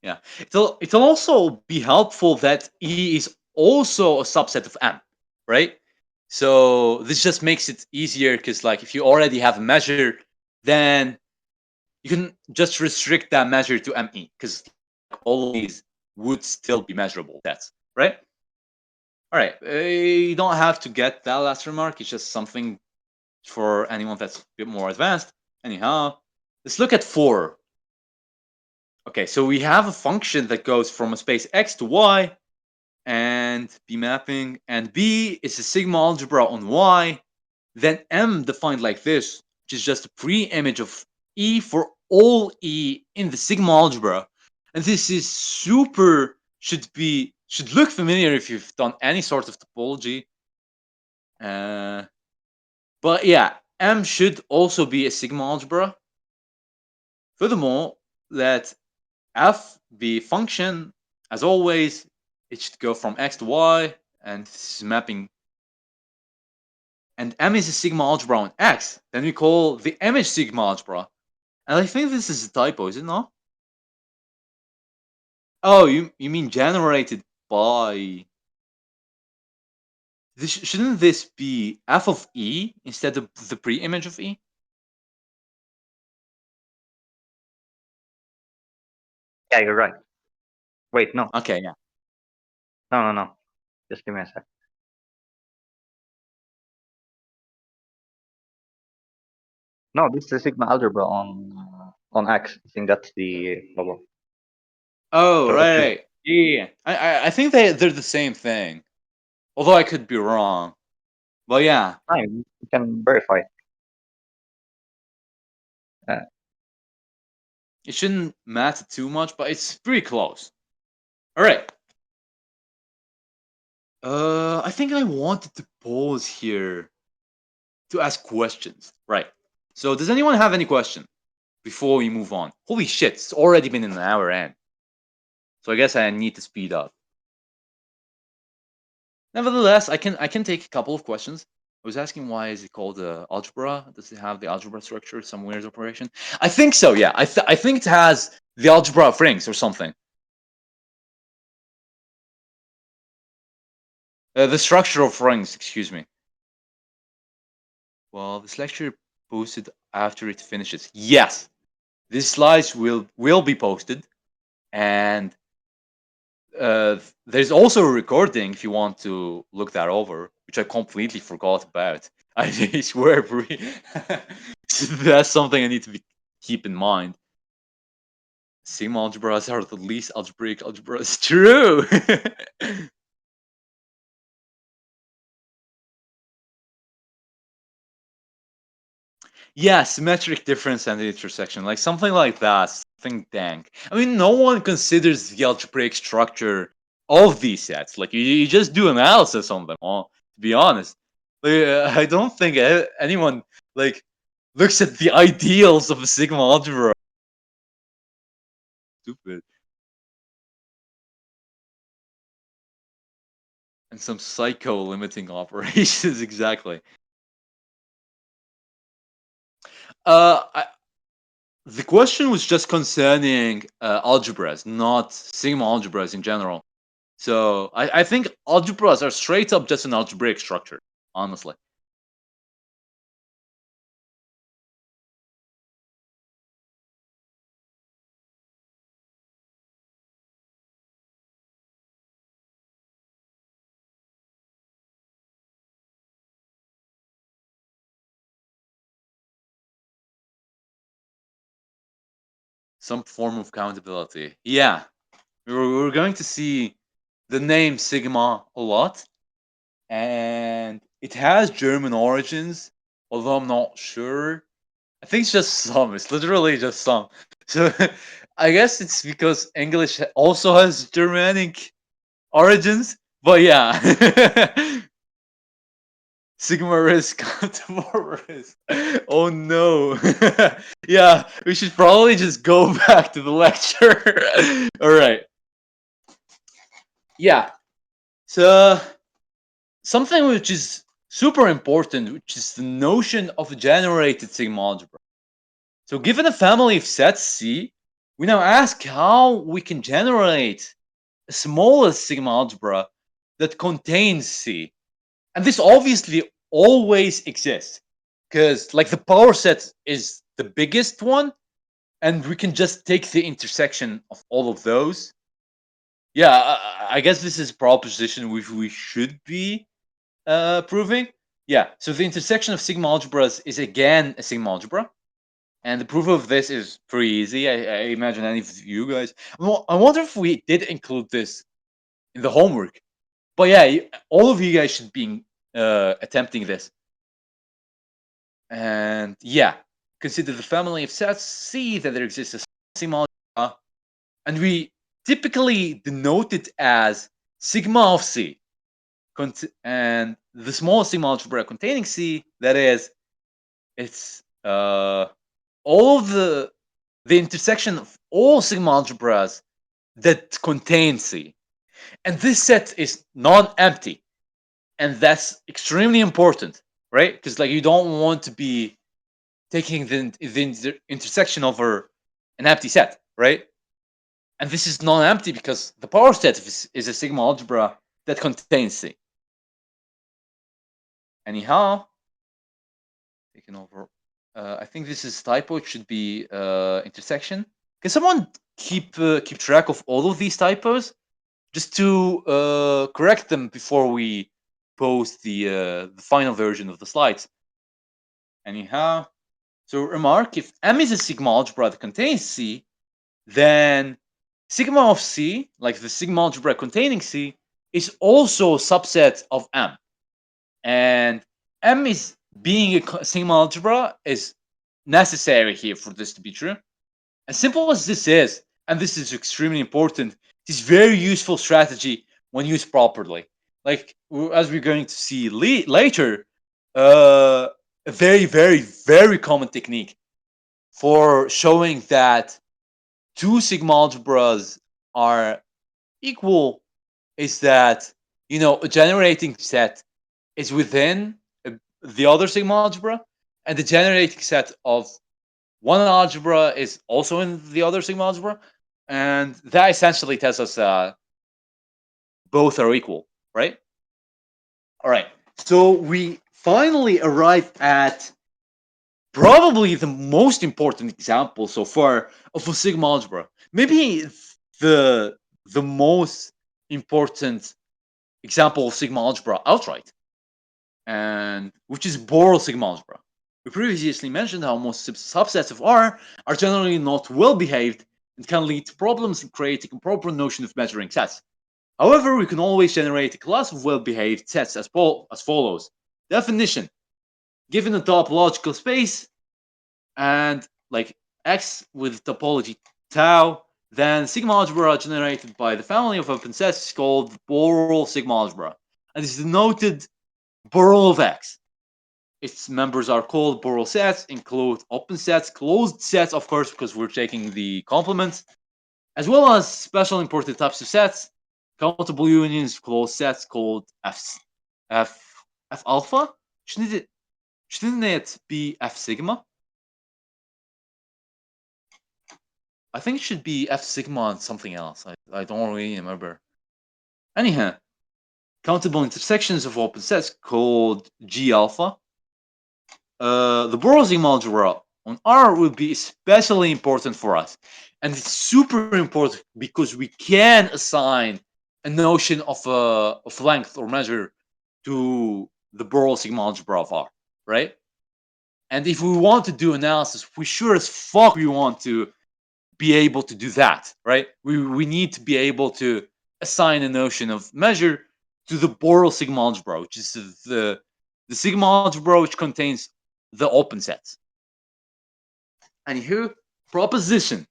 yeah. It'll also be helpful that E is also a subset of M, right? So this just makes it easier because, like, if you already have a measure, then you can just restrict that measure to ME because all of these would still be measurable sets, right? All right, you don't have to get that last remark. It's just something for anyone that's a bit more advanced. Anyhow, let's look at 4. Okay, so we have a function that goes from a space X to Y and B mapping, and B is a sigma algebra on Y. Then M defined like this, which is just a pre-image of E for all E in the sigma algebra. And this is super should look familiar if you've done any sort of topology. Uh, but yeah, M should also be a sigma algebra. Furthermore, let F be function. As always, it should go from X to Y, and this is mapping. And M is a sigma algebra on X. Then we call the image sigma algebra. And I think this is a typo, is it not? Oh, you mean generated by this? Shouldn't this be f of E instead of the pre-image of E? Yeah, you're right. Wait, no. Okay, yeah. No, no, no. Just give me a sec. No, this is a sigma algebra on X. I think that's the bubble. Oh, So if right, you right. Yeah. I think they're the same thing. Although I could be wrong. But yeah, time, you can verify. Uh, it shouldn't matter too much, but it's pretty close. All right. I think I wanted to pause here to ask questions. Right. So, does anyone have any question before we move on? Holy shit, it's already been an hour in. So I guess I need to speed up. Nevertheless, I can take a couple of questions. I was asking why is it called algebra? Does it have the algebra structure, some weird operation? I think so. Yeah, I think it has the algebra of rings or something. The structure of rings. Excuse me. Well, this lecture posted after it finishes. Yes, these slides will be posted, and there's also a recording if you want to look that over, which I completely forgot about. I swear, that's something I need to keep in mind. Sigma algebras are the least algebraic algebras. True. Yeah, symmetric difference and the intersection, like something like that. Something dank. I mean, no one considers the algebraic structure of these sets. Like you just do analysis on them all. To be honest, like, I don't think anyone like looks at the ideals of a sigma algebra. Stupid. And some psycho limiting operations. Exactly. I, the question was just concerning algebras, not sigma algebras in general. So I think algebras are straight up just an algebraic structure, honestly. Some form of countability. Yeah, we're going to see the name sigma a lot, and it has German origins, although I'm not sure. I think it's just some. It's literally just some. So I guess it's because English also has Germanic origins. But yeah, Sigma risk countable risk. Oh no. Yeah, we should probably just go back to the lecture. All right. Yeah. So something which is super important, which is the notion of a generated sigma algebra. So given a family of sets C, we now ask how we can generate a smallest sigma algebra that contains C. And this obviously always exists because like the power set is the biggest one and we can just take the intersection of all of those. Yeah, I guess this is a proposition which we should be proving. Yeah, so the intersection of sigma algebras is again a sigma algebra. And the proof of this is pretty easy. I imagine any of you guys. I wonder if we did include this in the homework. But yeah, all of you guys should be attempting this. And yeah, consider the family of sets. See that there exists a sigma algebra, and we typically denote it as sigma of C. And the smallest sigma algebra containing C, that is, it's all of the intersection of all sigma algebras that contain C. And this set is non-empty. And that's extremely important, right? Because like you don't want to be taking the intersection over an empty set, right? And this is non-empty because the power set is a sigma algebra that contains C. Anyhow, taking over. I think this is typo. It should be intersection. Can someone keep track of all of these typos just to correct them before we post the final version of the slides? Anyhow, so remark, if M is a sigma algebra that contains C, then sigma of C, like the sigma algebra containing C, is also a subset of M. And M is being a sigma algebra is necessary here for this to be true. As simple as this is, and this is extremely important, it is very useful strategy when used properly. Like as we're going to see later, a very, very, very common technique for showing that two sigma algebras are equal is that a generating set is within the other sigma algebra, and the generating set of one algebra is also in the other sigma algebra, and that essentially tells us both are equal, right? All right. So we finally arrive at probably the most important example so far of a sigma algebra. Maybe the the most important example of sigma algebra outright, and which is Borel sigma algebra. We previously mentioned how most subsets of R are generally not well behaved and can lead to problems in creating a proper notion of measuring sets. However, we can always generate a class of well behaved sets as follows. Definition: given a topological space and like X with topology tau, then sigma algebra generated by the family of open sets is called Borel sigma algebra and is denoted Borel of X. Its members are called Borel sets, include open sets, closed sets, of course, because we're taking the complements, as well as special imported types of sets, countable unions, closed sets called F, F alpha. Shouldn't it be F sigma? I think it should be F sigma and something else. I don't really remember. Anyhow, countable intersections of open sets called G alpha. The Borel sigma algebra on R will be especially important for us. And it's super important because we can assign a notion of length or measure to the Borel sigma algebra of R, right? And if we want to do analysis, we sure as fuck we want to be able to do that, right? We need to be able to assign a notion of measure to the Borel sigma algebra, which is the sigma algebra which contains the open sets. Anywho, proposition.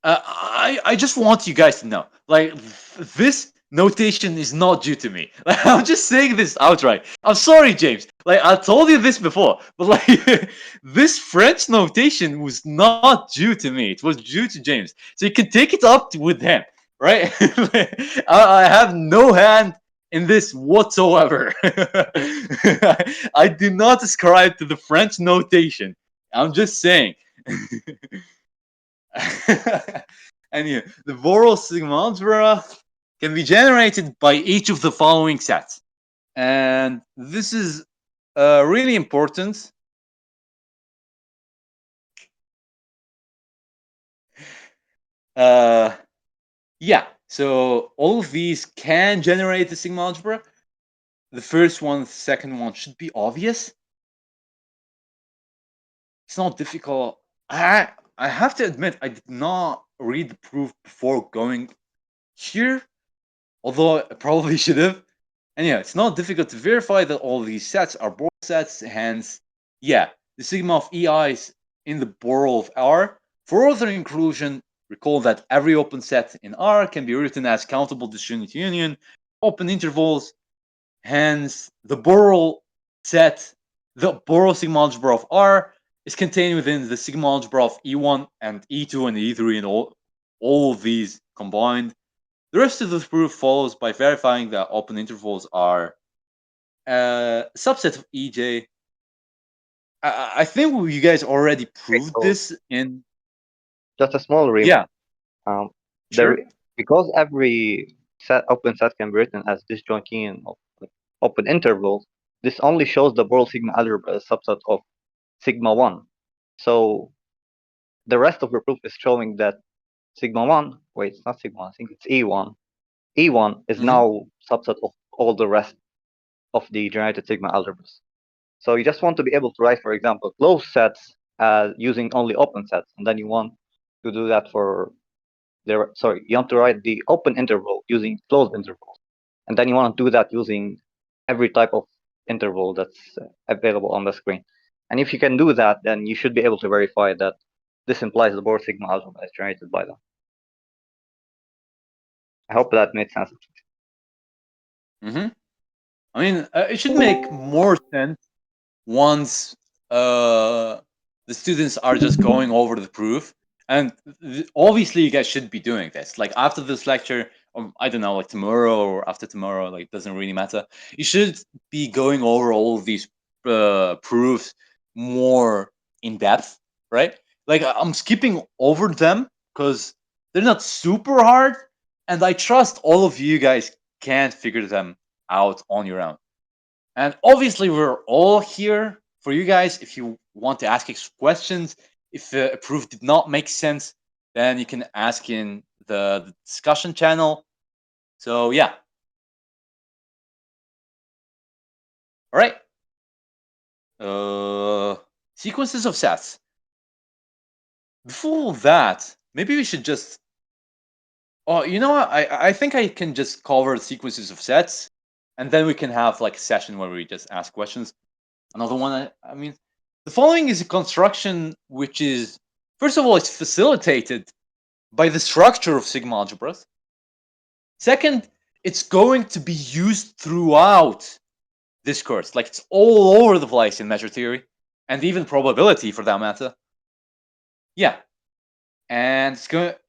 I just want you guys to know, like, this notation is not due to me. Like, I'm just saying this outright. I'm sorry, James. Like, I told you this before, but like, this French notation was not due to me. It was due to James. So you can take it up with him, right? I have no hand in this whatsoever. I do not ascribe to the French notation. I'm just saying. And yeah, the Borel sigma-Algebra can be generated by each of the following sets. And this is really important. Uh, yeah, so all of these can generate the sigma-Algebra. The first one, the second one should be obvious. It's not difficult. I have to admit, I did not read the proof before going here, although I probably should have. And yeah, it's not difficult to verify that all these sets are Borel sets, hence, yeah, the sigma of EIs in the Borel of R. For further inclusion, recall that every open set in R can be written as countable disjunct union, open intervals, hence the Borel set, the Borel sigma algebra of R is contained within the sigma algebra of E1 and E2 and E3 and all of these combined. The rest of the proof follows by verifying that open intervals are a subset of EJ. I think you guys already Okay, proved so this in. just a small Yeah, remark. Um, sure. because every open set can be written as disjoint union of like, open intervals, this only shows the Borel sigma algebra as subset of sigma 1. So the rest of your proof is showing that sigma 1, wait, it's not sigma 1, I think it's E1. E1 is Hmm. now subset of all the rest of the generated sigma algebras. So you just want to be able to write, for example, closed sets using only open sets, and then you want to do that for you want to write the open interval using closed intervals, and then you want to do that using every type of interval that's available on the screen. And if you can do that, then you should be able to verify that this implies the Borel sigma algebra is generated by them. I hope that made sense. Hmm. I mean, it should make more sense once uh, the students are just going over the proof. And obviously, you guys should be doing this. Like after this lecture, I don't know, like tomorrow or after tomorrow, like doesn't really matter. You should be going over all of these proofs more in depth, right? Like I'm skipping over them because they're not super hard, and I trust all of you guys can figure them out on your own. And obviously, we're all here for you guys. If you want to ask us questions, if a proof did not make sense, then you can ask in the discussion channel. So, yeah. All right. Uh, Sequences of sets. Before that, maybe we should just. Oh, you know what? I think I can just cover sequences of sets, and then we can have like a session where we just ask questions. Another one, I mean, the following is a construction which is, first of all, it's facilitated by the structure of sigma-algebras. Second, it's going to be used throughout this course. Like it's all over the place in measure theory and even probability for that matter. Yeah, and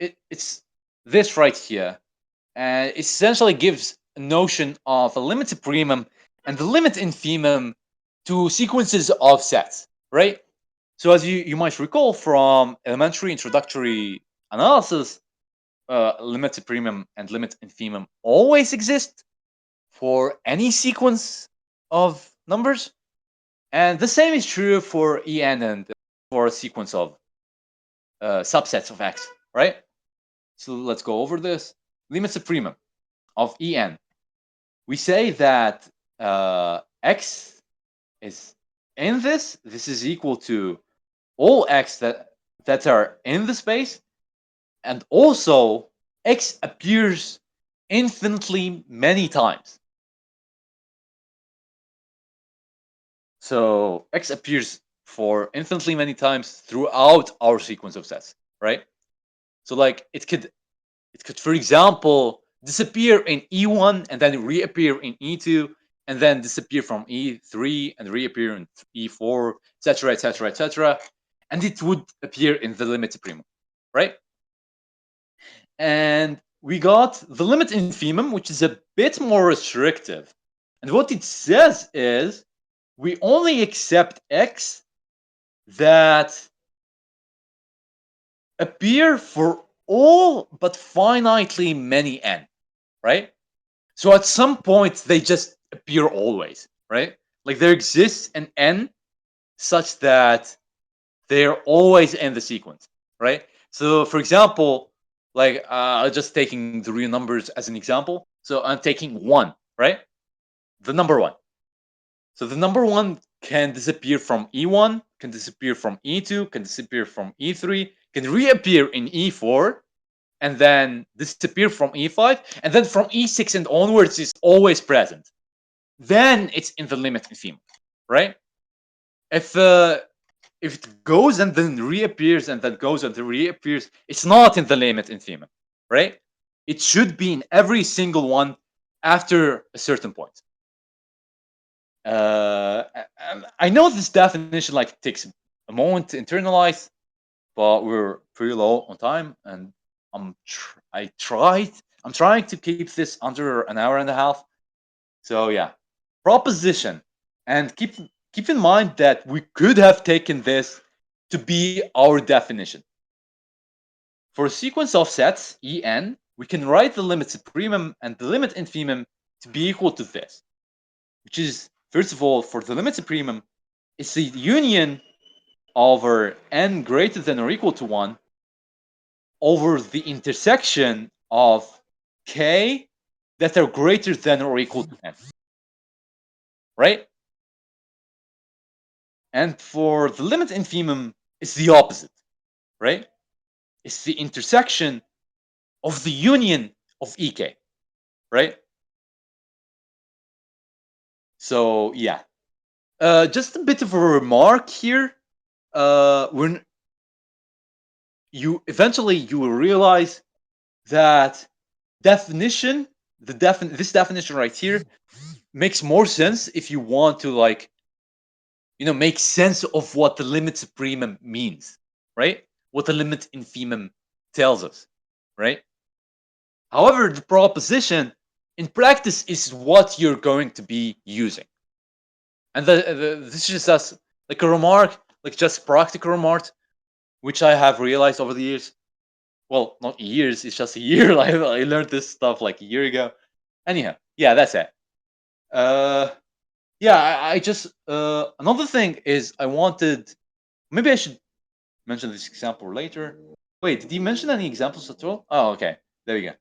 it's this right here, and it essentially gives a notion of a limit supremum and the limit infimum to sequences of sets, right? So as you might recall from elementary introductory analysis, limit supremum and limit infimum always exist for any sequence of numbers, and the same is true for En and for a sequence of subsets of X, right? So let's go over this. Limit supremum of En. We say that X is in this. This is equal to all X that are in the space, and also X appears infinitely many times. So X appears for infinitely many times throughout our sequence of sets, right? So like it could, for example, disappear in E1 and then reappear in E2 and then disappear from E3 and reappear in E4, etc., etc., etc., and it would appear in the limit supremum, right? And we got the limit infimum, which is a bit more restrictive. And what it says is we only accept x that appear for all but finitely many n, right? So at some point they just appear always, right? Like there exists an n such that they're always in the sequence, right? So for example, like just taking the real numbers as an example. So I'm taking one, right? The number one. So the number one can disappear from E1, can disappear from E2, can disappear from E3, can reappear in E4, and then disappear from E5, and then from E6 and onwards is always present. Then it's in the limit infimum, right? If it goes and then reappears and then goes and then reappears, it's not in the limit infimum, right? It should be in every single one after a certain point. I know this definition like takes a moment to internalize, but we're pretty low on time, and I tried. I'm trying to keep this under an hour and a half. So yeah, proposition, and keep in mind that we could have taken this to be our definition. For a sequence of sets En, we can write the limit supremum and the limit infimum to be equal to this, which is first of all for the limit supremum, it's the union over n greater than or equal to 1 over the intersection of k that are greater than or equal to n, right? And for the limit infimum, it's the opposite, right? It's the intersection of the union of ek, right? So yeah, just a bit of a remark here. When you will realize that definition, this definition right here makes more sense if you want to like make sense of what the limit supremum means, right? What the limit infimum tells us, right? However, the proposition in practice is what you're going to be using. And this is just like a remark, like just practical remark, which I have realized over the years. Well, not years, it's just a year. I learned this stuff like a year ago. Anyhow, yeah, that's it. Uh, yeah, I just another thing is I wanted, maybe I should mention this example later. Wait, did you mention any examples at all? Oh, okay, there you go.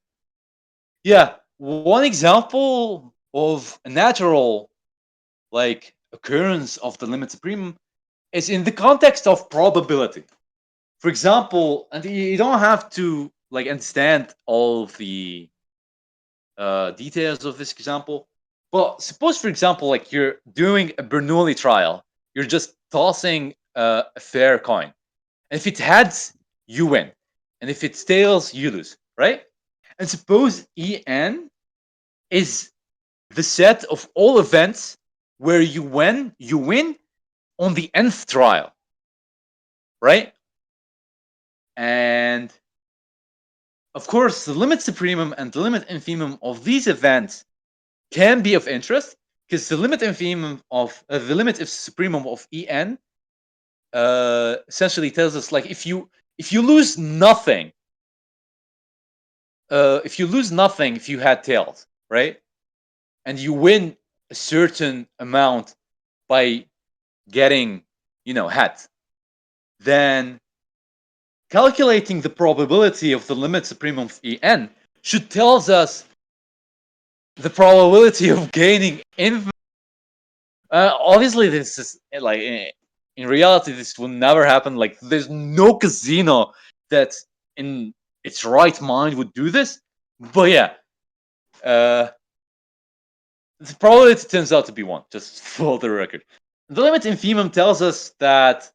Yeah, one example of a natural like occurrence of the limit supremum is in the context of probability. For example, and you don't have to like understand all of the details of this example, but suppose, for example, like you're doing a Bernoulli trial, you're just tossing a fair coin. And if it heads, you win, and if it tails, you lose, right? And suppose En is the set of all events where you win on the nth trial, right? And of course, the limit supremum and the limit infimum of these events can be of interest because the limit infimum of the limit of supremum of En essentially tells us like if you lose nothing, if you had tails, right, and you win a certain amount by getting heads, then calculating the probability of the limit supremum of En should tells us the probability of gaining infinite. Obviously, this is like in reality, this will never happen. Like, there's no casino that in its right mind would do this. But yeah, uh, the probability turns out to be 1, just for the record. The limit infimum tells us that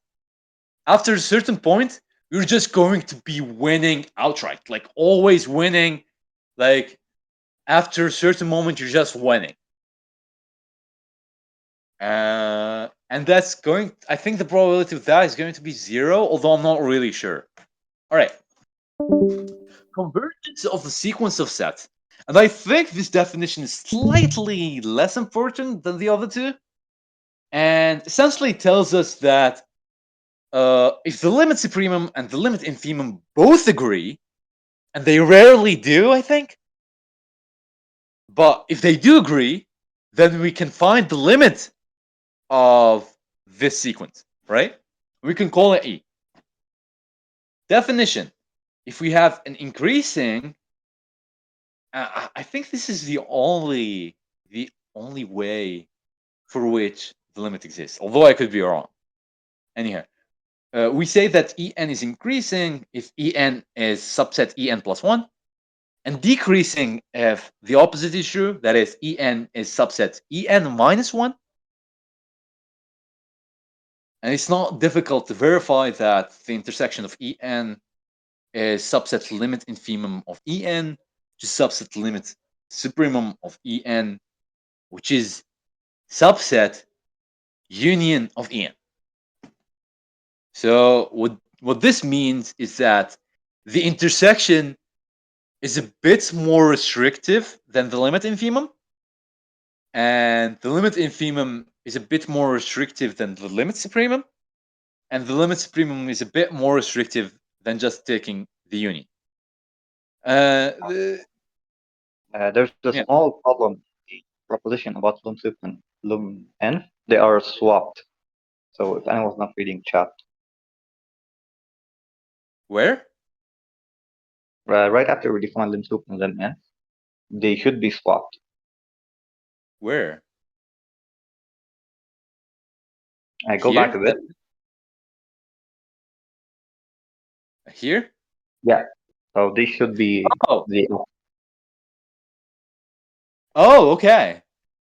after a certain point, you're just going to be winning outright, like always winning. Like after a certain moment, you're just winning. And that's going. I think the probability of that is going to be zero, although I'm not really sure. All right, convergence of the sequence of sets, and I think this definition is slightly less important than the other two, and essentially tells us that if the limit supremum and the limit infimum both agree, and they rarely do, I think, but if they do agree, then we can find the limit of this sequence, right? We can call it E. Definition: if we have an increasing, I think this is the only way for which the limit exists, although I could be wrong. Anyhow, we say that En is increasing if En is subset En plus 1, and decreasing if the opposite is true, that is, En is subset En minus 1. And it's not difficult to verify that the intersection of En is subset limit infimum of En, which is subset limit supremum of En, which is subset union of En. So what this means is that the intersection is a bit more restrictive than the limit infimum, and the limit infimum is a bit more restrictive than the limit supremum, and the limit supremum is a bit more restrictive than just taking the union. The, There's a yeah, small problem, the proposition about lum sup and lum n. They are swapped. So if anyone's not reading chat, where? right after we define lim sup and lim n, they should be swapped. Where? I go back Here? a bit. Here? Yeah. So they should be Oh, the oh, okay.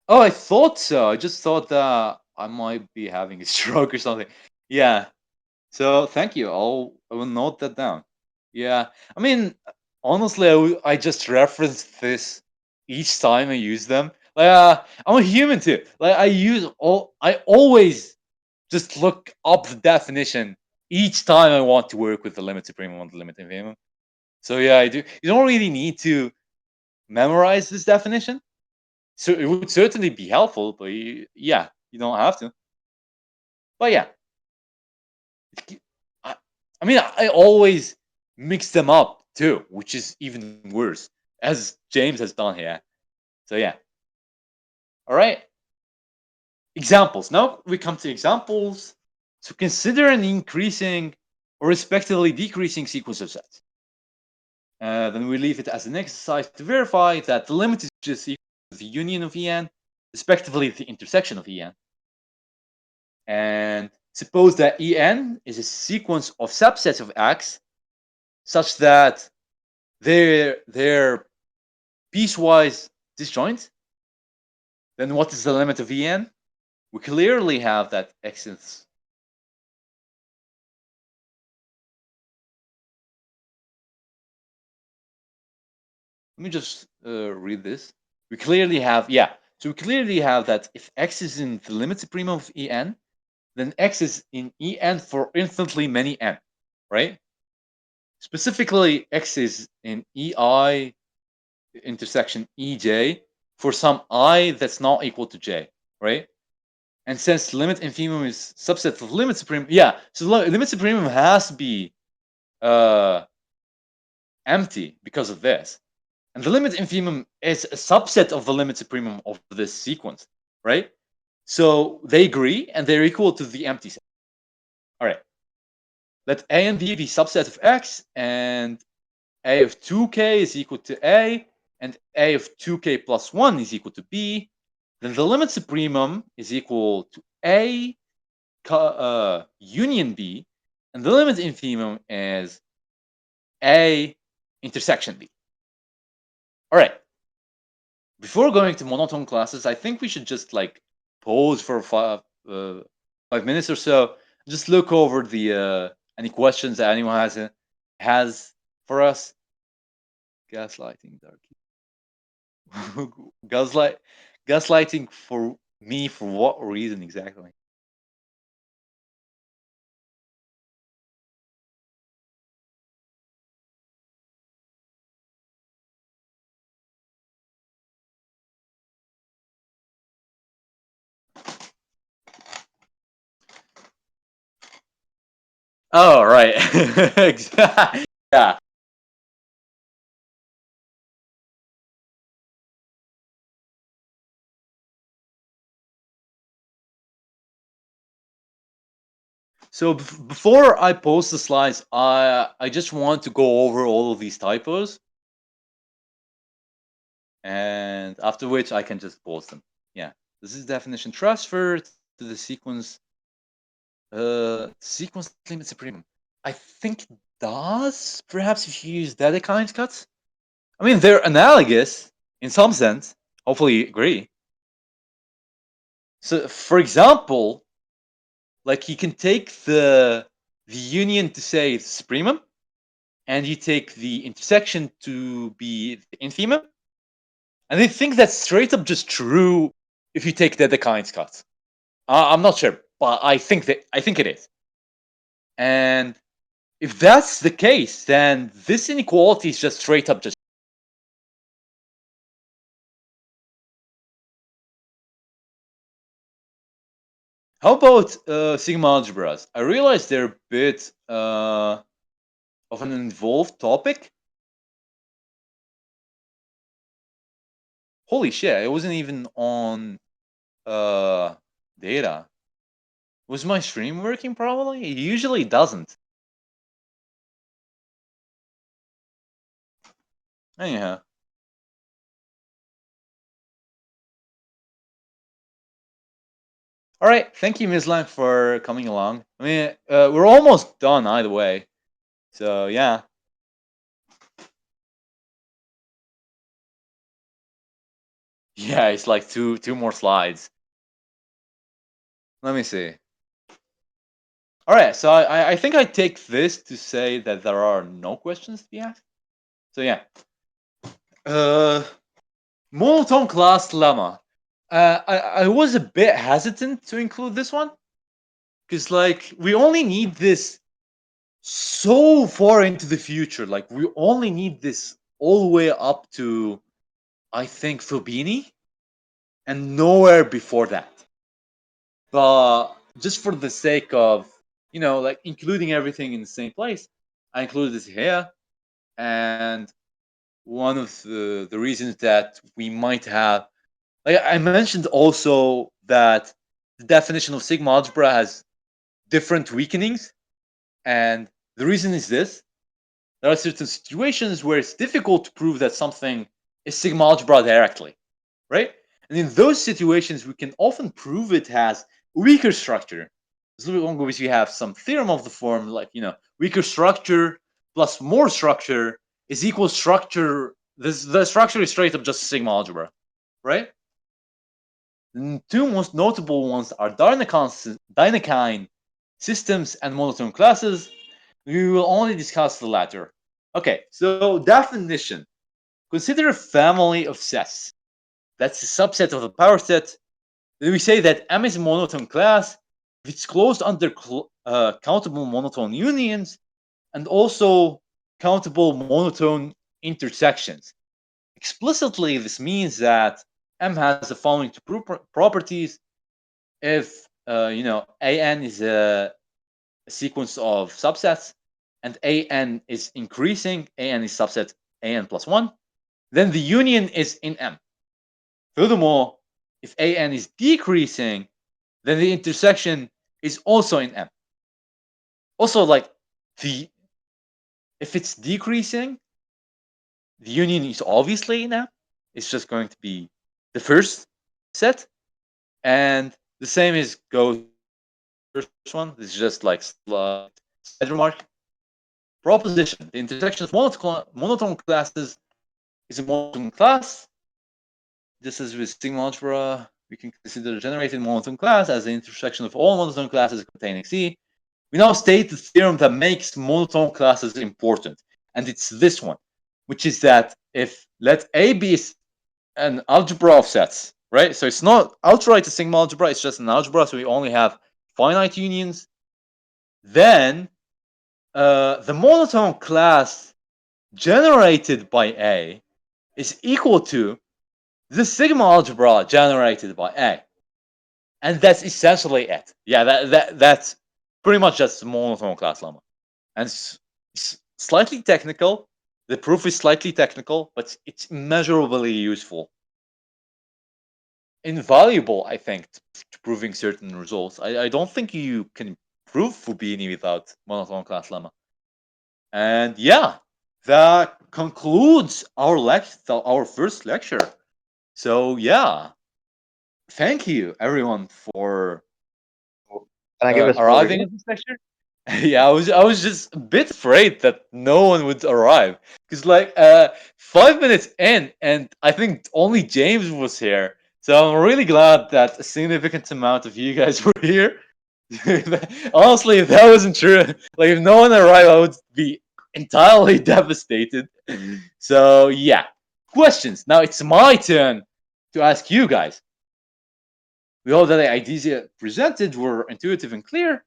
Oh, I thought so. I just thought that I might be having a stroke or something. Yeah. So thank you. I will note that down. Yeah. I mean, honestly, I just reference this each time I use them. Like, I'm a human too. Like, I always just look up the definition each time I want to work with the limit supremum and the limit infimum. So yeah, I do. You don't really need to memorize this definition. So it would certainly be helpful, but yeah, you don't have to. But yeah, I, I mean, I always mix them up too, which is even worse, as James has done here. So yeah. All right. Examples. Now we come to examples. So consider an increasing or respectively decreasing sequence of sets. Then we leave it as an exercise to verify that the limit is just equal to the union of En, respectively the intersection of En. And suppose that En is a sequence of subsets of X such that they're piecewise disjoint. Then what is the limit of En? We clearly have that X is. Let me just read this. We clearly have, yeah. So we clearly have that if X is in the limit supremum of En, then X is in En for infinitely many n, right? Specifically, X is in EI intersection EJ for some I that's not equal to J, right? And since limit infimum is subset of limit supremum, yeah, so limit supremum has to be uh, empty because of this. And the limit infimum is a subset of the limit supremum of this sequence, right? So they agree and they're equal to the empty set. All right. Let A and B be subset of X, and A of 2k is equal to A, and A of 2k plus 1 is equal to B. Then the limit supremum is equal to A union B, and the limit infimum is A intersection B. All right. Before going to monotone classes, I think we should just like pause for 5 minutes or so, just look over the Any questions that anyone has for us? Gaslighting, Darky. Gaslighting for me for what reason exactly? Oh, right. Yeah. So before I post the slides, I just want to go over all of these typos, and after which I can just post them. Yeah, this is definition transfer to the sequence. Sequence limit supremum. I think it does. Perhaps if you use Dedekind cuts. I mean, they're analogous in some sense. Hopefully, you agree. So, for example, like you can take the union to say it's supremum, and you take the intersection to be the infimum, and they think that's straight up just true if you take Dedekind's cut. I'm not sure, but I think it is. And if that's the case, then this inequality is just straight up just. How about sigma-algebras? I realize they're a bit of an involved topic. Holy shit, it wasn't even on uh, data. Was my stream working probably? It usually doesn't. Anyhow. All right, thank you, Ms. Lang, for coming along. I mean, we're almost done either way. So, yeah. Yeah, it's like two more slides. Let me see. All right, so I think I take this to say that there are no questions to be asked. So yeah, uh, monotone class lemma. I was a bit hesitant to include this one because like we only need this so far into the future. Like we only need this all the way up to I think Fubini and nowhere before that. But just for the sake of like including everything in the same place, I included this here. And one of the reasons that we might have, like I mentioned also that the definition of sigma algebra has different weakenings, and the reason is this: there are certain situations where it's difficult to prove that something is sigma algebra directly, right? And in those situations, we can often prove it has weaker structure. As long as we have some theorem of the form, like weaker structure plus more structure is equal structure. The structure is straight up just sigma algebra, right? The two most notable ones are Dynakine systems and monotone classes. We will only discuss the latter. Okay, so definition. Consider a family of sets. That's a subset of a power set. Then we say that M is a monotone class if it's closed under countable monotone unions and also countable monotone intersections. Explicitly, this means that M has the following two properties. If AN is a sequence of subsets and AN is increasing, AN is subset AN plus 1, then the union is in M. Furthermore, if AN is decreasing, then the intersection is also in M. Also, like the if it's decreasing, the union is obviously in M. It's just going to be the first set, and the same is goes first one. This is just like side remark. Proposition: the intersection of monotone classes is a monotone class. Just as with sigma-algebra, we can consider the generated monotone class as the intersection of all monotone classes containing C. We now state the theorem that makes monotone classes important, and it's this one, which is that if let A be an algebra of sets, right? So it's not outright a sigma algebra, it's just an algebra, so we only have finite unions. Then the monotone class generated by A is equal to the sigma algebra generated by A. And that's essentially it. Yeah, that's pretty much just monotone class lemma. And it's slightly technical. The proof is slightly technical, but it's immeasurably useful. Invaluable, I think, to proving certain results. I don't think you can prove Fubini without monotone class lemma. And yeah, that concludes our first lecture. So yeah, thank you everyone for Can I give a spoiler arriving here? at this lecture. Yeah, I was just a bit afraid that no one would arrive because like 5 minutes in, and I think only James was here. So I'm really glad that a significant amount of you guys were here. Honestly, if that wasn't true, like if no one arrived, I would be entirely devastated. So yeah, questions. Now it's my turn to ask you guys. We hope that the ideas you presented were intuitive and clear.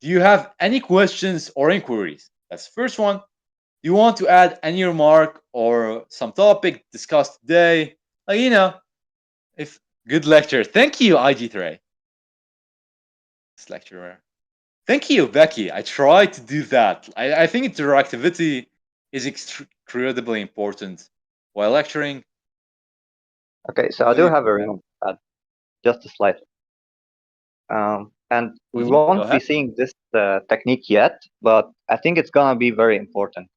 Do you have any questions or inquiries? That's the first one. Do you want to add any remark or some topic discussed today? Like, if good lecture. Thank you, IG3. This lecturer. Thank you, Becky. I try to do that. I think interactivity is incredibly important while lecturing. Okay, so I What do do you? have a remark to add, just a slight. And we Go won't be ahead. seeing this technique yet, but I think it's gonna be very important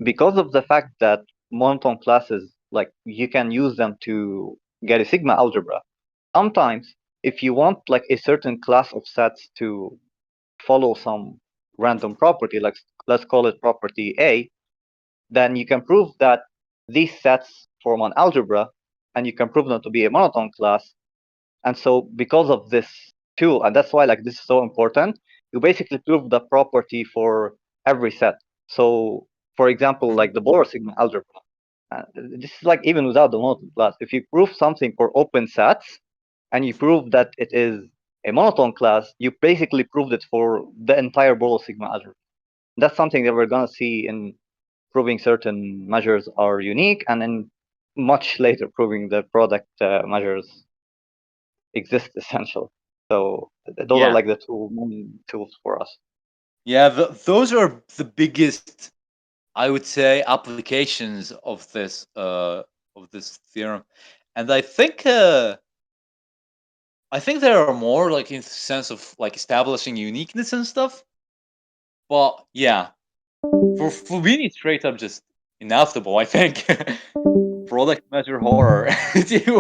because of the fact that monotone classes, like you can use them to get a sigma algebra. Sometimes, if you want like a certain class of sets to follow some random property, like let's call it property A, then you can prove that these sets form an algebra, and you can prove them to be a monotone class. And so because of this tool, and that's why like this is so important, you basically prove the property for every set. So for example, Mhm. like the Borel sigma algebra, this is like even without the monotone class. If you prove something for open sets and you prove that it is a monotone class, you basically proved it for the entire Borel sigma algebra. That's something that we're gonna see in proving certain measures are unique, and then much later proving the product measures exist essentially. So those are Yeah, like the two main tools for us. yeah. Those are the biggest, I would say, applications of this theorem, and I think there are more like in the sense of like establishing uniqueness and stuff. But yeah, for being straight up just inevitable, I think. Product measure horror.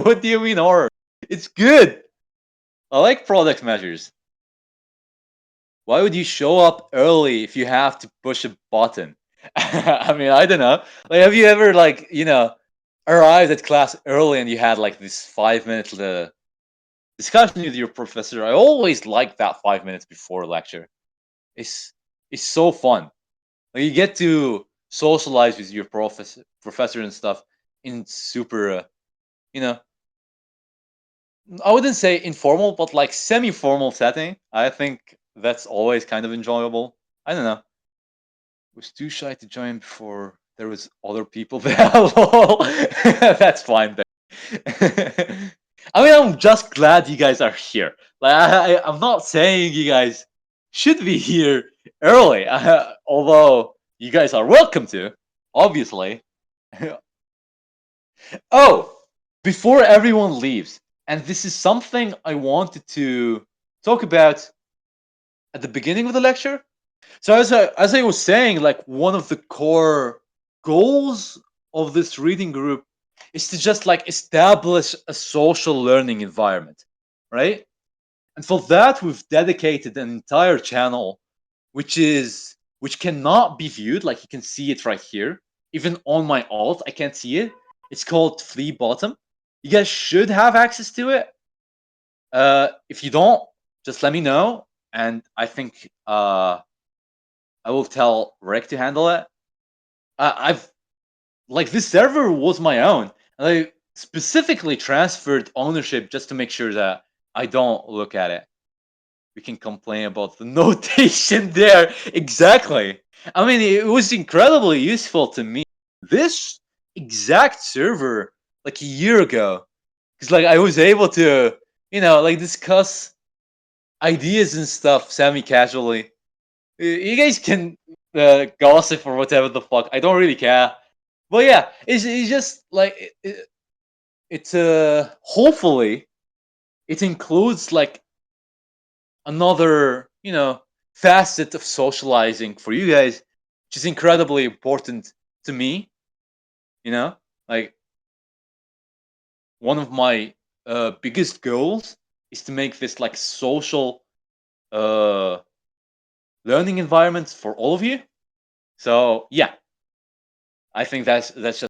What do you mean horror? It's good. I like product measures. Why would you show up early if you have to push a button? I mean, I don't know. Like, have you ever like arrived at class early and you had like this 5 minute discussion with your professor? I always like that 5 minutes before lecture. It's it's so fun. Like, you get to socialize with your professor and stuff in super, you know, I wouldn't say informal, but like semi-formal setting. I think that's always kind of enjoyable. I don't know. Was too shy to join before there was other people there. Lol. That's fine then. I mean, I'm just glad you guys are here. Like, I'm not saying you guys should be here early, although you guys are welcome to, obviously. Oh, before everyone leaves, and this is something I wanted to talk about at the beginning of the lecture. So as I was saying, like one of the core goals of this reading group is to just like establish a social learning environment, right? And for that, we've dedicated an entire channel, which cannot be viewed. Like you can see it right here. Even on my alt, I can't see it. It's called Flea Bottom. You guys should have access to it. If you don't, just let me know. and I think I will tell Rick to handle it. I've like this server was my own, and I specifically transferred ownership just to make sure that I don't look at it. We can complain about the notation there. Exactly. I mean, it was incredibly useful to me. This exact server, like a year ago, because like I was able to, like discuss ideas and stuff semi-casually. You guys can gossip or whatever the fuck. I don't really care. But yeah, it's just like it's hopefully it includes like another facet of socializing for you guys, which is incredibly important to me. You know, like one of my biggest goals is to make this like social uh learning environment for all of you. So yeah, I think that's just